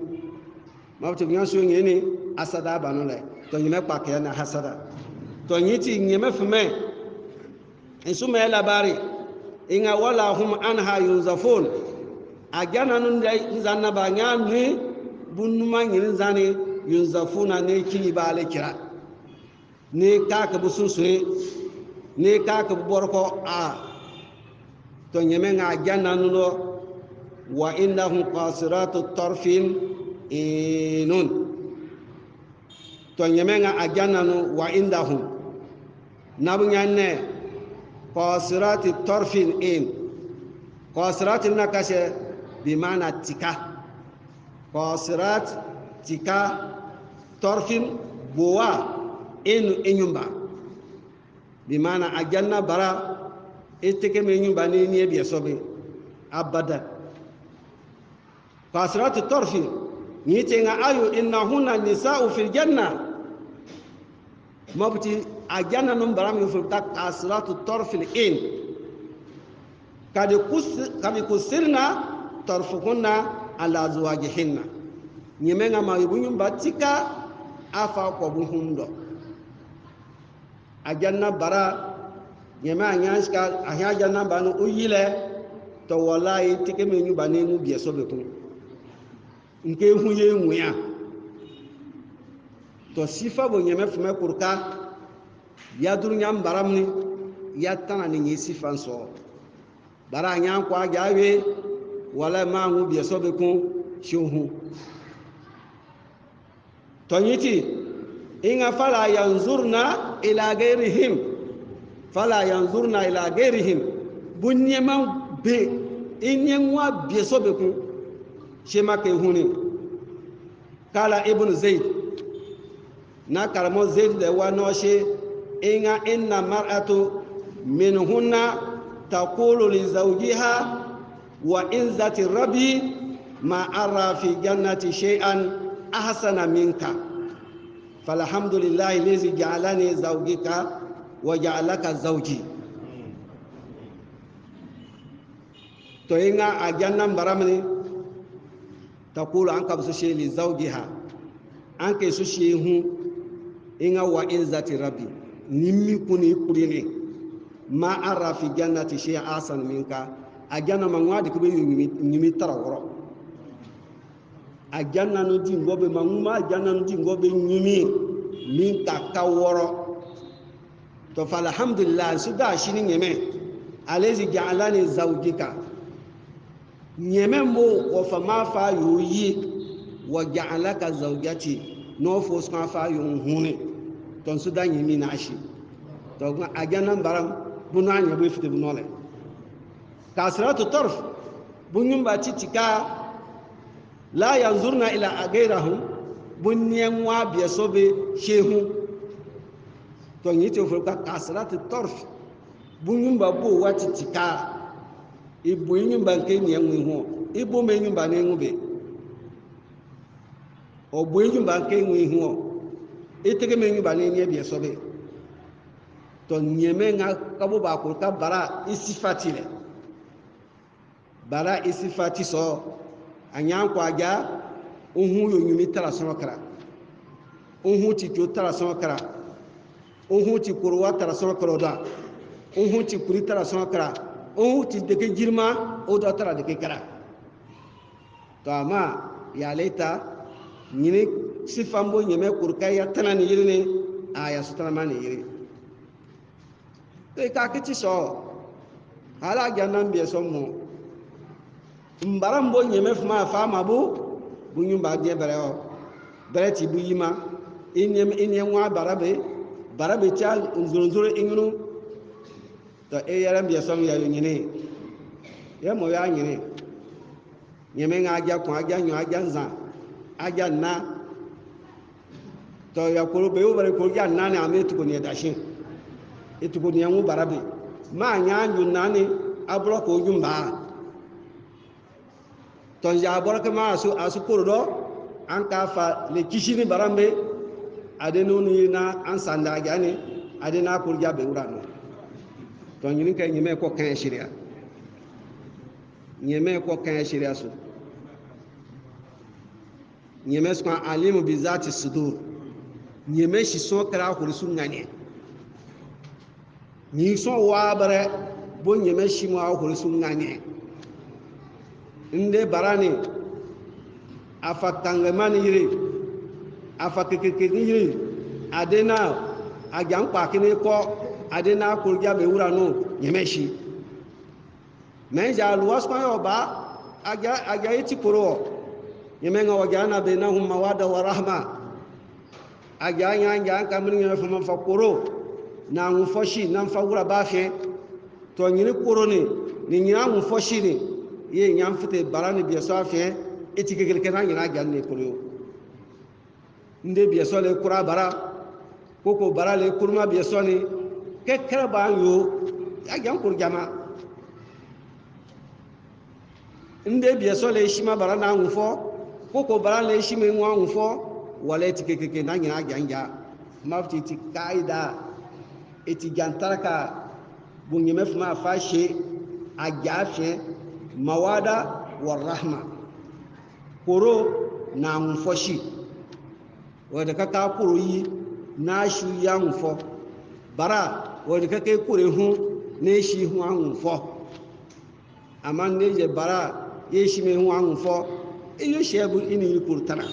mabto nyanso ngeni asada banole to nyime pa ke na hasada to nyiti nyime fume isume labari inga wala hum anha yuzafun agana nun dai zanna ba nyamni bunuma nyin zani yuzafuna ne kini bale kira ne kaka bususure ne kaka borko a to nyime nga agana nuno wa innahum qasiratu tarfin inun to nyime nga agana nu wa indahum nabunyanne qasirati tarfin in qasirat nakashe bi maana tika qasirat tika tarfin bowa enyumba bi maana ajanna bara eteke me nyumba ni ni biya sobe abada qasirat tarfin ni tenga ayu innahunna nisaa'u fil janna mabti ajanna num baram yufta qasiratu tarfil in kadi kusirna tarfukunna ala azwajihinna nyemenga ma yubunyum batika afa ko buhundo ajanna bara nyema anyaska ajanna banu uyile to wallahi tike me nyuba ne mu biye sobe kun nke huye nwuya to sifa bo nyeme fume kurka ya durunyam baramni ya tana ni sifa so bara nyam kwa gawe wala ma ngu biye sobe kun shuhu to nyiti inga fala yanzurna ila ghairihim bunyema be inyenwa biye sobe kun shema ke huni kala ibn zaid na karamo zaid da wano she inga inna mar'atu minhunna taqulu li zawjiha wa in zati rabbi ma ara fi jannati shay'an ahsana minka falhamdulillahi allazi ja'alani zawjika wa ja'alaka zawji to inga ajanna baramni taqulu an kabsu shay li zawjiha an ke su shehu inga wa in zati rabbi nimmi kuni kurine ma ara fi jannati shay'an ahsana minka ajanna mangwadi kube nyimi taraworo ajanna no di ngobe manguma ajanna no di ngobe nyimi min kakaworo to falhamdulillah suda shini nyeme alezi ja'alani zawjika nyeme mo wa fama fa yuyi wa ja'alaka zawjati no fo ska fa yuhune ton suda nyimi na shi to ajanna baram bunu anya bo fite bunole kasratu tarf bunyum ba titika la yanzurna ila agairahum bunyen wa biya sobe shehu to nyite fulka kasratu tarf bunyum ba bo wa titika ibu nyum ba nke nyen wi ho ibu me nyum ba ne ngube obu nyum ba nke wi ho itege me nyum ba ne nye biya sobe to nyeme nga kabo ba ko ka bara isifatile bara isifati so anyan kwaja uhu yonyumi tara sonokara uhu ti to tara sonokara uhu ti kurwa tara sonokara da uhu ti kuri tara sonokara uhu ti deke jirma o da tara deke kara to ama ya leta nyini sifambo nyeme kurka ya tana ni yirine aya sutana mani yiri to ka kiti so hala jannan biye so mo mbarambo nyeme fuma fama bu bunyumba die bereo bereti buyima inyem wa barabe cha nzurunzuru ingunu to yaram biya som ya nyine ya mo ya nyine nyeme nga aja ko aja nyo aja nza aja na to ya ko be o bare ko ja na ne ametu ko ne dashin etu ko ne nwu barabe ma nyanju nani abro ko jumba ton ja bor ke ma asu kurdo an ka fa le kishini barambe adenu ni na an sanda gani adena kurja be urano ton yin kai nyime ko kan shiriya nyime ko kan shiriya su nyime su kan alimu bi zati sudur nyime shi so kara kurisu ngane ni so wa bare bo nyime shi mo a kurisu ngane inde barani afa tangamani yiri afa kekeke yiri adena ajan pa kini ko adena kurja be urano nyime shi menja luwas ko yo ba aga iti kuro nyime nga wajana bainahum mawada wa rahma aga nyanja kamni nga fuma fa kuro na ngufoshi na mfawura bafe to nyini kuro ni nyina ngufoshi ni ye nyam fite barani bi so afi iti kekele kana nyina ganne kuro nde bi so le kura bara koko bara le kurma bi so ni kekere ba yo aga kur jama nde bi so le shima bara na ngufo koko bara le shima nwa ngufo wala iti kekeke na nyina ganja mafti ti kaida iti jantaraka bungi mefuma fashe ajafe mawada warahma koro na ngfoshi wada kaka kuro yi na shu ya ngfo bara wada kaka kure hu ne shi hu ngfo amande je bara ye shi me hu ngfo iyo shebu ini kurtana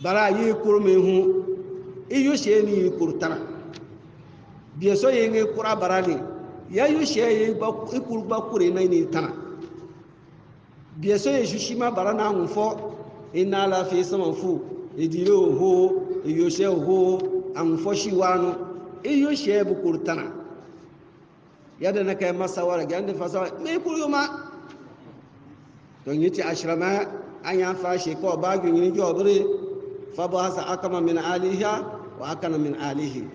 bara yi kuro me hu iyo she ni kurtana biye so yenge kura barani ya yo she yi ba ikuru ba kure na ni tana biye so ye shushima barana ngfo ina la fi sama fu ediro ho iyo she ho angfo shi wanu iyo she bu kurtana yada na kai masawara gande fasawa me kuru ma don yiti ashrama anya fa she ko ba gni ni jobre fa ba sa akama min aliha wa akana min alihi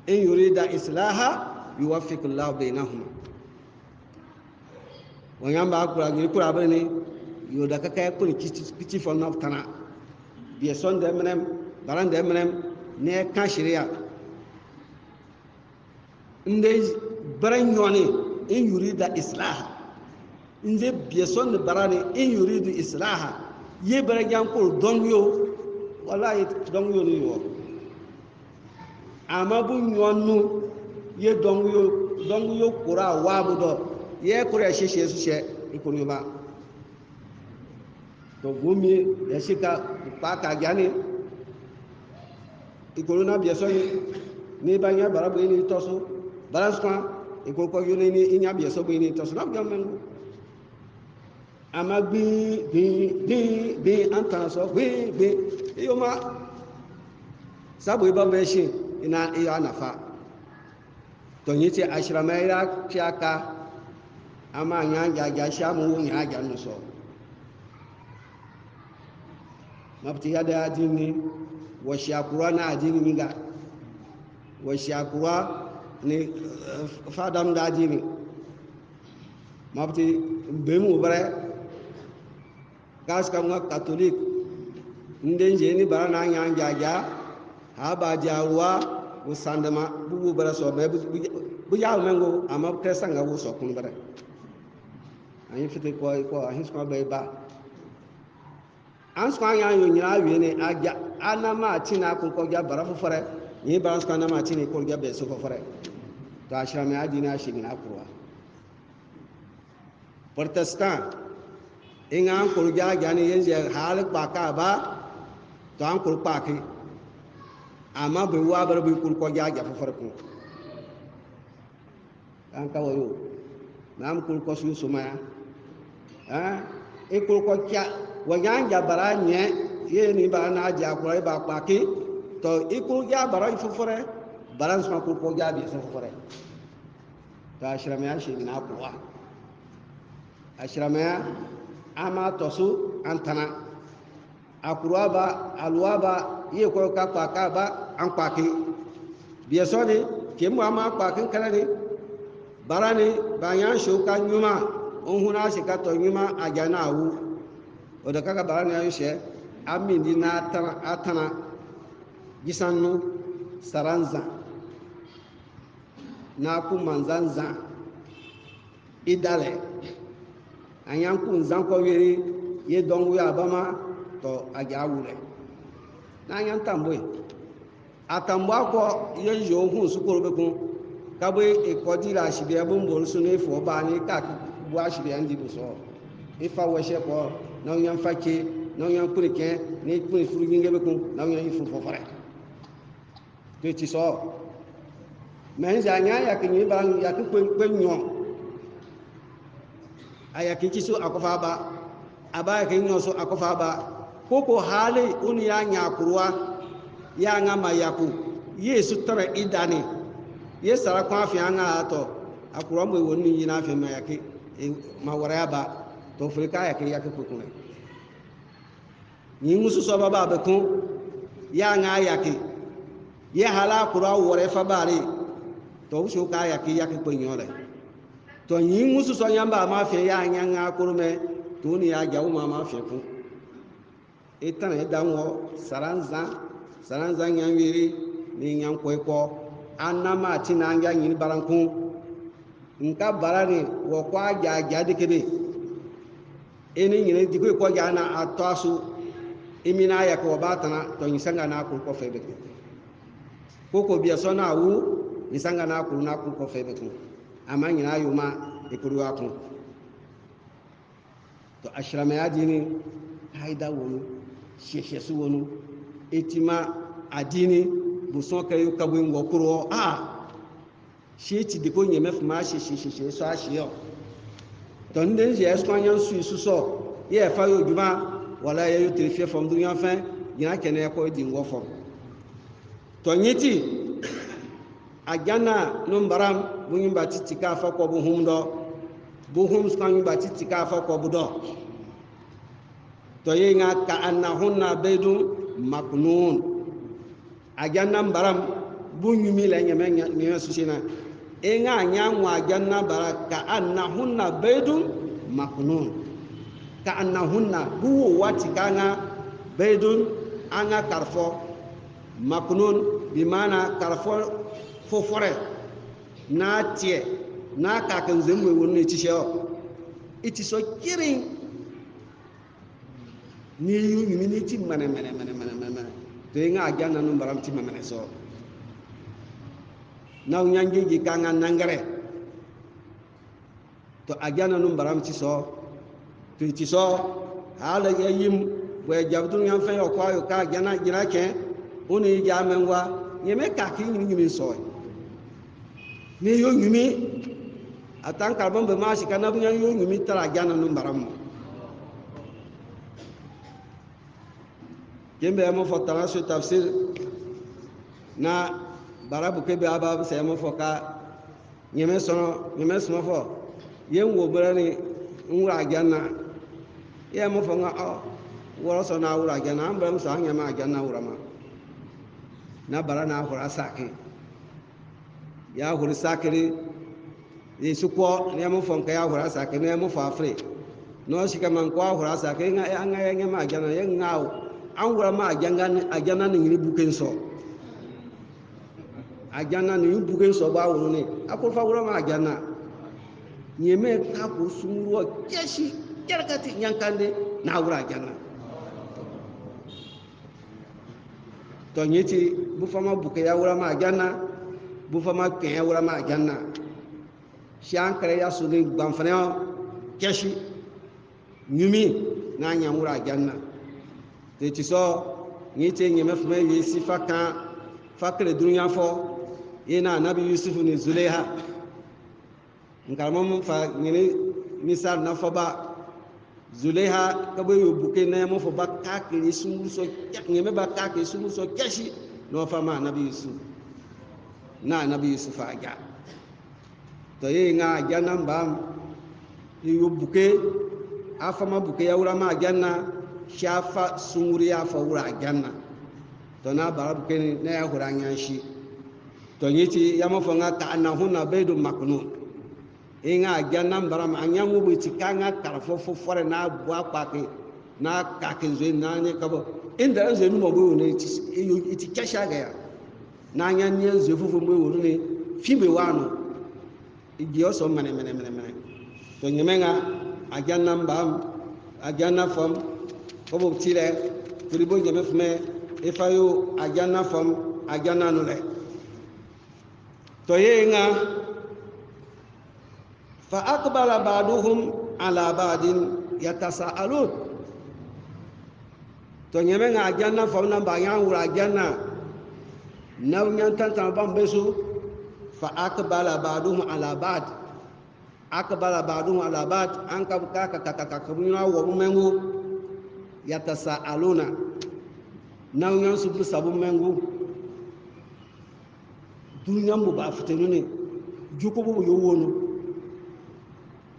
in yurida islaha yuwaffiqu Allah bainahuma wanyamba akura ngiri kura bane yoda ka kay kun kici fon na tana bi son de menem baran de menem ne kan shiriya inde baran yoni in yurida islaha inde bi son de barani in yuridu islaha ye baran yankul dongyo wallahi dongyo ni yo amabu nyonu ye dongyo kura wabudo ye kura shishe sushe ikuru ba to gumi ya shika paka gani ikuru na bieso ni banya barabu ni toso baraskwa ikuru ko yuni ni inya bieso bu ni toso na gamen amagbi bi antana so bi yoma sabu iba beshi ina iya nafa to yiti ashramaya fiaka ama nyanja ja shamu nyanja nuso mabti hada adini wa shakura na adini minga wa shakura ni fadam da adini mabti bemu bare gas kam nga catholic ndenje ni barana nyanja ja haba jawa usandama bubu bara so be bu yaw mengo ama kresanga wo so kun bara ayi fite ko ahin so be ba ans ko anya yo nyira wi ne aja anama tina kun ko ja bara fu fore ni ba ans ko anama tini ko ja be so ko fore to ashrami adina shi na kurwa protestant inga an ko ja gani yenje hal pa ka ba to an ko pa ki ama be wa bar be kur ko jaaja fa farku an ka wayo nam kur ko su suma e kur ko kya wa janja baranye ye ni ba na ja ko ba paki to e kur ja bara fu fore baran sama kur ko jaabi fu fore ta ashrama shi na kuwa ashrama ama tosu antana akurwa ba alwa ba ye ko ka pa ka ba an kwaki biye so ni kembo ama pa kan kala ni barani banyan shoka nyuma onhuna se ka to nyuma ajana awu oda kaka barani ayo she amindi na atana gisannu saranza na ku manzanza idale anyan ku nzanko wiri ye dongu ya bama to ajawure na anyan tamboy atambo akọ ye yo hun sukoro bekun kagbe ikodira asibe abombo sunu ifo ba ni ka bu asibe andi bu so ifa wese ko na yan fake na yan kurike ni kun furu nge bekun na yan ifu fofare to ti so men ja nya ya kinyi ba ya ku pe nyo aya kinchi so akofa ba aba kinyo so akofa ba koko hali uni ya nya kurwa ya nga mayaku yesu tara idani ye sara kwa fi anga ato akuro mo woni yina fi mayake ma wara ba to frika yake yake kokun ni musu so baba be kun ya nga yake ye hala kuro wore fa bari to usu ka yake yake ko nyole to ni musu so nyamba ma fi ya nya nga kuro me to ni ya jawu ma fi kun etana edanwo saranza nyawiri ni nyankwe ko anama tina anga nyini baranku nka barani wo kwa jaja dikebe eni nyine diko ko jana atasu imina ya ko batana to nyisanga na ko febe koko biya sona wu nyisanga na ko febe ko ama nyina yuma ikuru akun to ashrama yadini haida wonu sheshe su wonu etima adini buson kayo kabo ngokuro she ti de ko nyeme fuma she so ashiyo to nden je espanyan su so ye fa yo juma wala ye yo trifie fom du yan fin yina kene ko di ngofo to nyiti ajana no baram bu nyimba titika fa ko bu humdo bu hum skan nyimba titika fa ko bu do to ye nga ka annahunna baydun maknun ajanna baram bunyumi la nyame susina enga nyamwa ajanna baraka annahunna baydun maknun ka annahunna buwo wati kanga baydun anga karfo maknun bimana karfo fofore na tie na ka kan zemwe wonni tisho itiso kirin ni yu nyumi ti mana to nga ajana no baram ti mana so na nyangi gi kanga nangare to ajana no baram ti so to ti so hala yim we jabdu nyam fe o kwa yo ka ajana jira ke oni ja menwa yeme ka ki nyumi so ni yo nyumi atan karbon be ma shi kana bu yo nyumi tara ajana no baram kembe amo fotara su tafsir na barabu kebe aba se amo foka nyeme sono fo yen wo brani nwa ajanna ye amo fo nga woro so na wura ajanna ambam so anya ma ajanna wura ma na barana hura saki ya hura sakiri yesu ko ne amo fo nka ya hura saki ne amo fo afre no shika man ko hura saki nga anga ye ma ajanna ye ngao an wura ma ajana ni yiri buken so ajana ni buken so ba wuru ni akurfa wura ma ajana nyeme ka ko sumuro keshi kerkati nyankande na wura ajana to nyiti bu fama buke ya wura ma ajana bu fama ken ya wura ma ajana shan kare ya suni gbanfane keshi nyumi na nya wura ajana te ti so ni te nyeme fuma yi si fakan fakre dunya fo ina nabi yusuf ni zuleha ngalmo fa ni misal na fo ba zuleha ka bo yo buke na mo fo ba ka ke sumu so nyeme ba ka ke sumu so keshi no fa ma nabi yusuf aga to yi nga janna mbam yo buke afama buke ya wura ma janna shafa sunguri ya fa wura janna to na barabu kene na ya hura nyanshi to yiti yama fonga ka annahunna baydun maknun inga jannam baram anyangu bi tikanga karfo fo fore na bua kwake na kake zwe na ne kabo inda zwe nu mo bo ne iti kesha ga ya na anya ne zwe fufu mo wo ne fibe wano igi oso mene to nyemenga ajannam bam ajanna fam ko bo tire turibo nyeme fume ifayo ajanna fam ajanna nule to yenga fa aqbala ba'duhum ala ba'din yatasaalun to nyeme nga ajanna fam na ba yan wura ajanna na nyan tantan bam besu fa aqbala ba'duhum ala ba'd aqbala ba'duhum ala ba'd an ka kabuna wa mengu yatasaaluna na nyan su sabu mengu dunya mu ba futenu ne jukubu yo wonu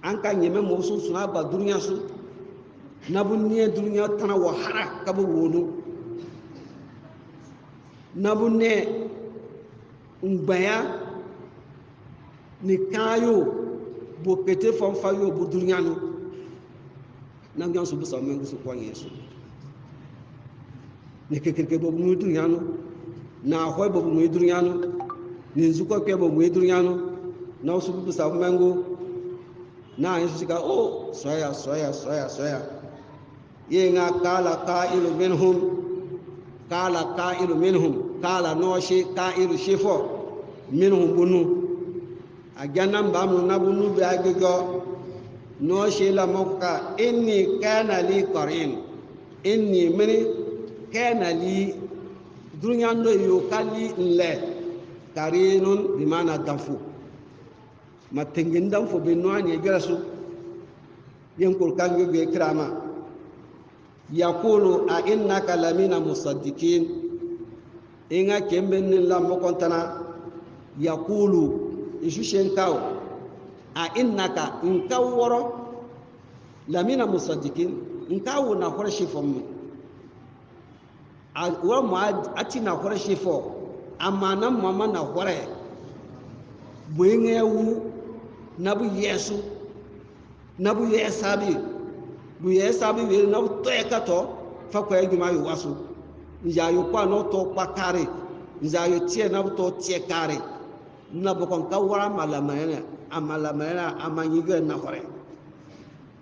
an ka nyeme mo su suna ba dunya su na bunne dunya tana wa hara ka bu wonu na bunne ngbaya ni kayo bo pete fon fayo bu dunya no na ngan su bu sa mengu su kwa yesu ne kekeke bo mu dunya no na hoy bo mu dunya no ni nzuko ke bo mu dunya no na su bu sa mengu na yesu sika o soya yenga kala qailu minhum kala no shi qailu shifo minhum bunu ajanam bamu na bunu be agego no shi la mokka inni kana li qarin inni mini kana li dunya ndo yo kali le qarinun bimana dafu matengin danfo be no ani gerasu yenkul kange be krama yaqulu a innaka lamina musaddiqin inga kemben la mokontana yaqulu ishushen kawo a innaka nkaworo lamina musaddiqin nkawo na horashi fomu a wa mu ati na horashi fo amma nan mama na hore buyengewu nabu yesu nabu yesabi bu yesabi we na to ekato fa kwa ejuma yo wasu nja yo kwa no to kwa kare nja yo tie na to tie kare na bokon ka wara malamana amanyigo na hore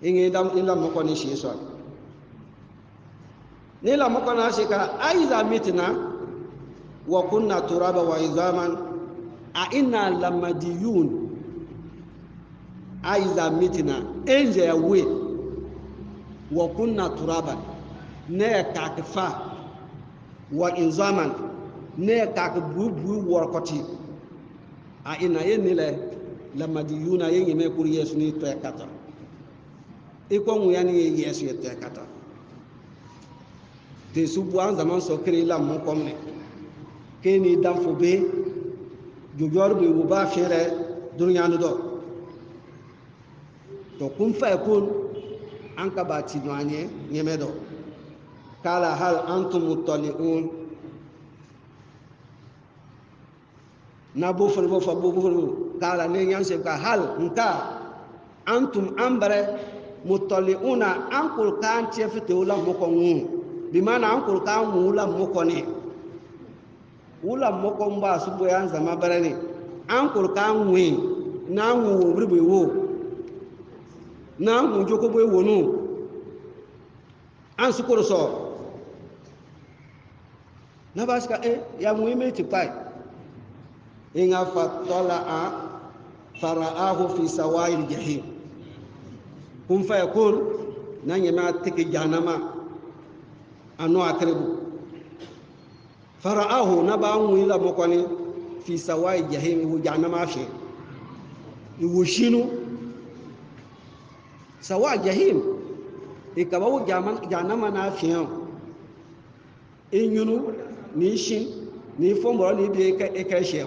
inge dam ila moko ni sheso ni la moko na shika aiza mitna wa kunna turaba wa izaman a inna lamadiyun aiza mitna enje ya we wa kunna turaba ne kakfa wa izaman ne kakbubu workoti a ina yenile lamadiyuna yenye me kuri yesu ni to yakata iko mu yani yesu to yakata te subu an zaman so kire la mo komne keni dam fobe jojor be wo ba fere dunya no do to kun fa kun an ka ba ti noanye nyeme do kala hal antum muttali'un na bo fo kala ne nyanse ka hal nka antum ambare muttali'una ankul kan tiefete wala moko ngu bi mana ankul kan mu wala moko ne wala moko mba subo yanza mabare ne ankul kan nwi na nwu obribo wo na nwu joko bo wonu an sukoro so na baska ya muime tipai inga fatala faraahu fi sawa'il jahim kun fa yakun nanye ma tiki jahannama anu akrebu faraahu nabawu ila mokoni fi sawa'il jahim hu jahannama fi iwushinu sawa jahim ikabawu jahannama na fiyan inyunu ni shin ni fomboro ni bi ekeshe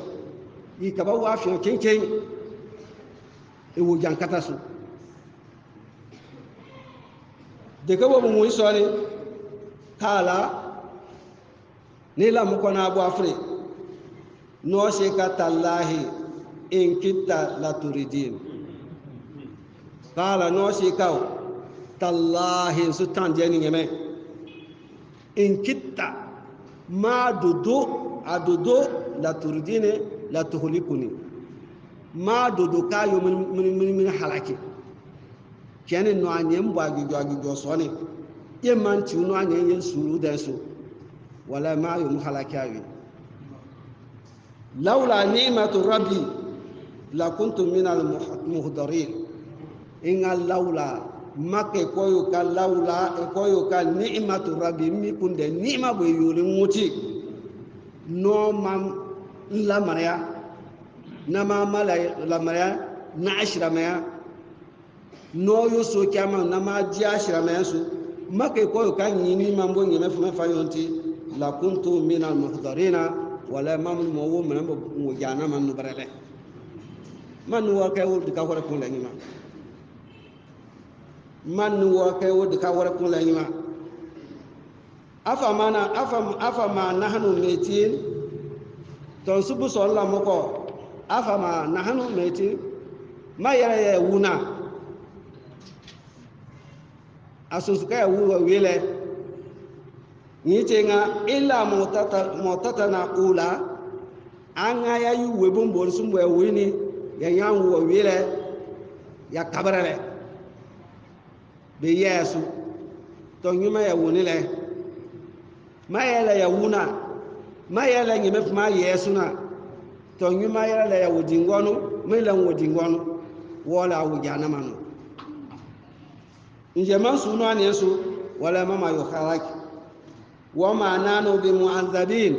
ikabawu afiyan kenken ewu jankata su de kabo mu isole kala ni la mu kona abu afri no sheka tallahi in kitta la turidin qala no sheka tallahi sultan jeni ngeme in kitta ma dudu adudu la turidine la tuhlikuni ma dudu kayo min halaki kene no anyem bwa sone ye man ti no anyem yen suru den so wala ma yum halaki ayi laula ni'matu rabbi la kuntu min al muhdarin inga laula make koyo ka laula e koyo ka ni'matu rabbi mi kunde ni'ma bo yuri muti no mam la maria na ma mala la maria na ashra maya no yo so kyama na ma ji ashra maya so make koyo ka nyini mambo nyeme fuma fayonti la kuntu min al muhdarina wala mamul mo wo man mo jana man no barale man wo kay wo ka wara ko la nyima man wo kay wo ka wara ko la nyima afa ma nahnu metin ton subu solla moko afa ma nahnu metin ma yara ya wuna asusuka ya wuwa wile nyitenga illa motata na ula anga ya yu webon bol sumbo ya wini ya nyangu wa wile ya kabarale be yesu to nyuma ya wonile ma yela ya wuna ma yela nyime ma yesu na to nyuma yela ya wodingonu mela wodingonu wala wujana manu nje man sunu an yesu wala mama yo kharaki wama nanu bi mu'azzabin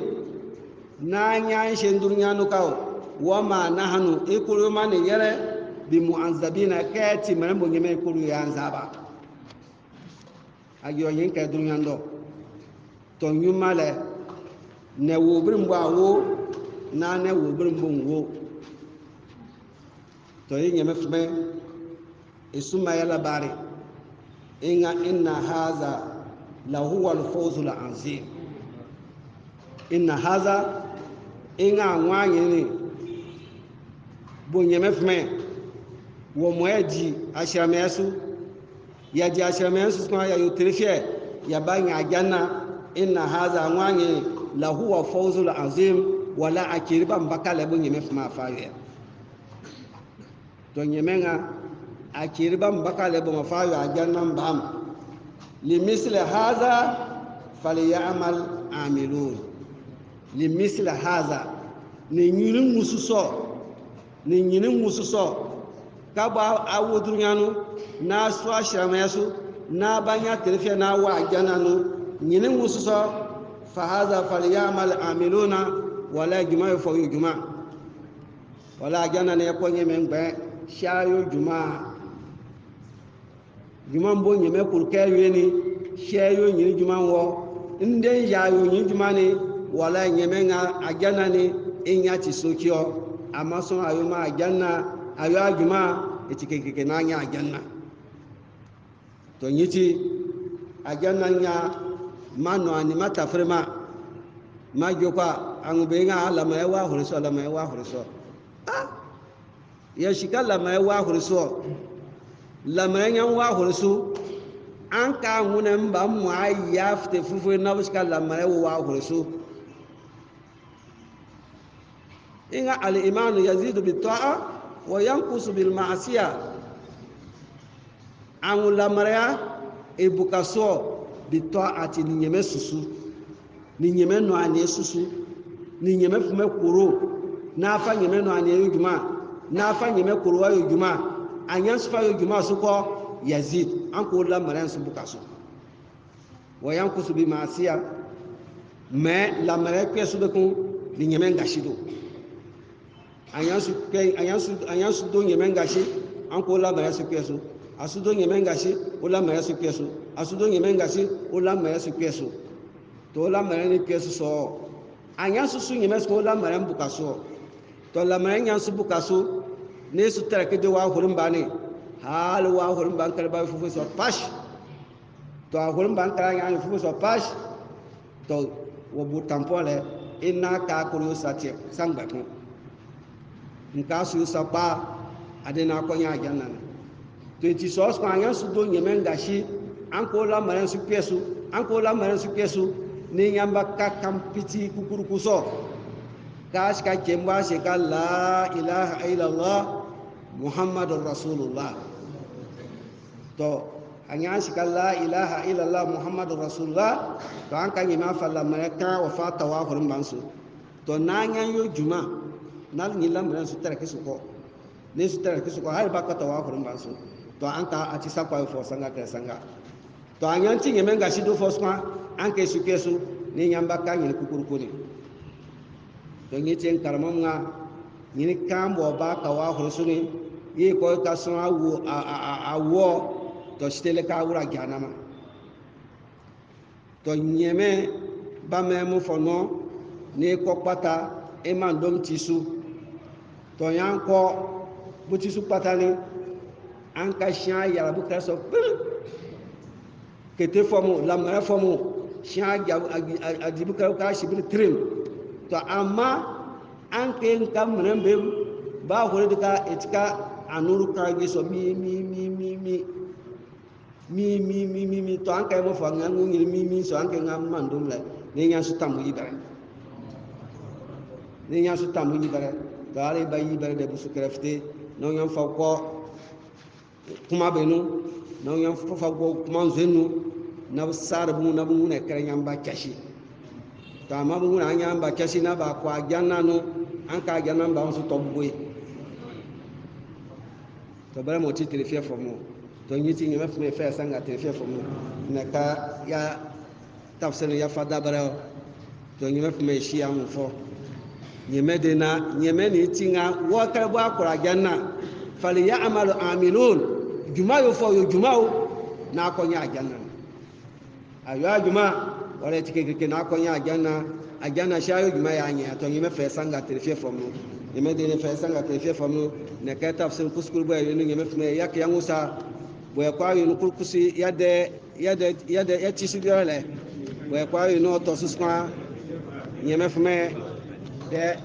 na nyan shendur nyanu kaw wama nahnu ikulu man yere bi mu'azzabina kati mambo nyeme ikulu ya nzaba agyo yin ka dunyando to nyumale ne wo brimbo awo na ne wo brimbo wo to yin nyeme fme isuma yala bari inna haza لهو الفوز العظيم إن هذا إن أنواني بني مفهوم ومؤدي أشرميسو يجي أشرميسو كما يترفيه يباني أجانا إن هذا أنواني لهو الفوز العظيم ولا أكيربا مبكال بني مفهوم فايا توني منا أكيربا مبكال بني فايا أجانا بام لمثل هذا فليعمل عاملون لمثل هذا نينين مسوسو كابا اودريانو ناسو اشرميسو نا بانيا ترفيا نا واجانانو نينين مسوسو فهذا فليعمل عاملون ولا جماع فوي جماع ولا جانا يكون يمن با شايو جماع juma mbo nyeme kurke yeni sheyo nyini juma wo nden yayo nyini juma ni wala nyeme nga ajana ni inya ti sokio amaso ayo ma ajana ayo ajuma etikekeke na anya ajana to nyiti ajana nya mano ani mata frema majoka angbe nga ala ma ewa huriso ya shikala ma ewa huriso lamanya wa hursu an ka hunan ba mu ayafte fufu na buska lamaya wa hursu inga al iman yazidu bit ta'a wa yanqusu bil ma'siyah an lamaya e bukaso bit ta'ati ni nyeme susu ni nyeme no ane susu ni nyeme fume kuro na fa nyeme no ane yujuma na fa nyeme kuro wa yujuma anyan sufa yo juma suko yazid an ko la maran su bukaso wayan kusu bi masiya me la mare kesu de ko ni nyemen gashido anyan su do nyemen gashi an ko la mare su kesu asu do nyemen gashi o la mare su kesu asu do nyemen gashi o la mare su kesu to la mare ni kesu so anyan su nyemen su la mare bukaso to la mare nyan su bukaso ne su tara ke wa hurin ba ne hal wa hurin ban karba fufu so pash to a hurin ban kara ya fufu so pash to wo bu tampole ina ka kuru satie sangba ko nka su sapa adena ko nya janna to ti so so anya su do nyeme ngashi anko la maran su kesu ni nyamba ka kampiti kukuru kuso kash ka kemba se ka la ilaha illallah muhammadur rasulullah to anya shi ka la ilaha illallah muhammadur rasulullah to an kan yima falla malaka wa fata wa hurin bansu to na nya yo juma nal ni lam ran su tara kisu ko ne su tara kisu ko har ba ka tawa hurin bansu to an ka ati sakwa fo sanga ka sanga to anya tin yeme ngashi do fo sma an ke su kesu ni nyamba ka ni kukuru ko ni to ni ten karamam nga ni kambo ba ka wa hurin su ni yi ko ka so awo to stele ka wura ganama to nyeme ba me mu fono ni ko pata e man dom tisu to yan ko bu tisu pata ni an ka sha ya bu ka so kete fomu la mara fomu sha ya adibu ka shi bir trim to amma an ke kam rembe ba hore dika etika anuru ka gi so mi to an kai mo fa ngangu mi so an kai ngam mandum la ni nya su tamu yibare to ale ba yibare de busu krefte no nya fa ko kuma benu no nya fa ko kuma zenu na sar bu na bu ne kare nya ba kashi to amma bu na nya ba kashi na ba kwa janna no an ka janna ba su to boy to bare mo ti telefia fo mo to nyiti nyama fme fa sanga telefia fo mo na ka ya tafsir ya fada bare to nyama fme shi am fo nyeme de na nyeme ni tinga wo ka bo akura janna fali ya amalu amilun juma yo fo yo juma o na ko nya janna ayo juma wala tike ke na ko nya janna shayo juma ya nya to nyeme fa sanga telefia fo mo nyeme de fa sanga telefia fo mo na ka tafsir kuskul bo yo nyeme fme yak ya musa bo ya kwa yo kurkusi ya de ya tisu dole bo ya kwa yo no to susma nyeme fme de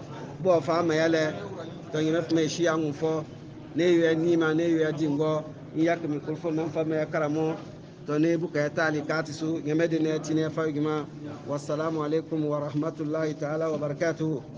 bo fa ma yale to nyeme fme shi angu fo ne yo ni ma ne yo dingo yak mi kulfo nan fa me karamo to ne bu ka tali katisu nyeme de ne tine fa yuma wassalamu alaikum wa rahmatullahi ta'ala wa barakatuh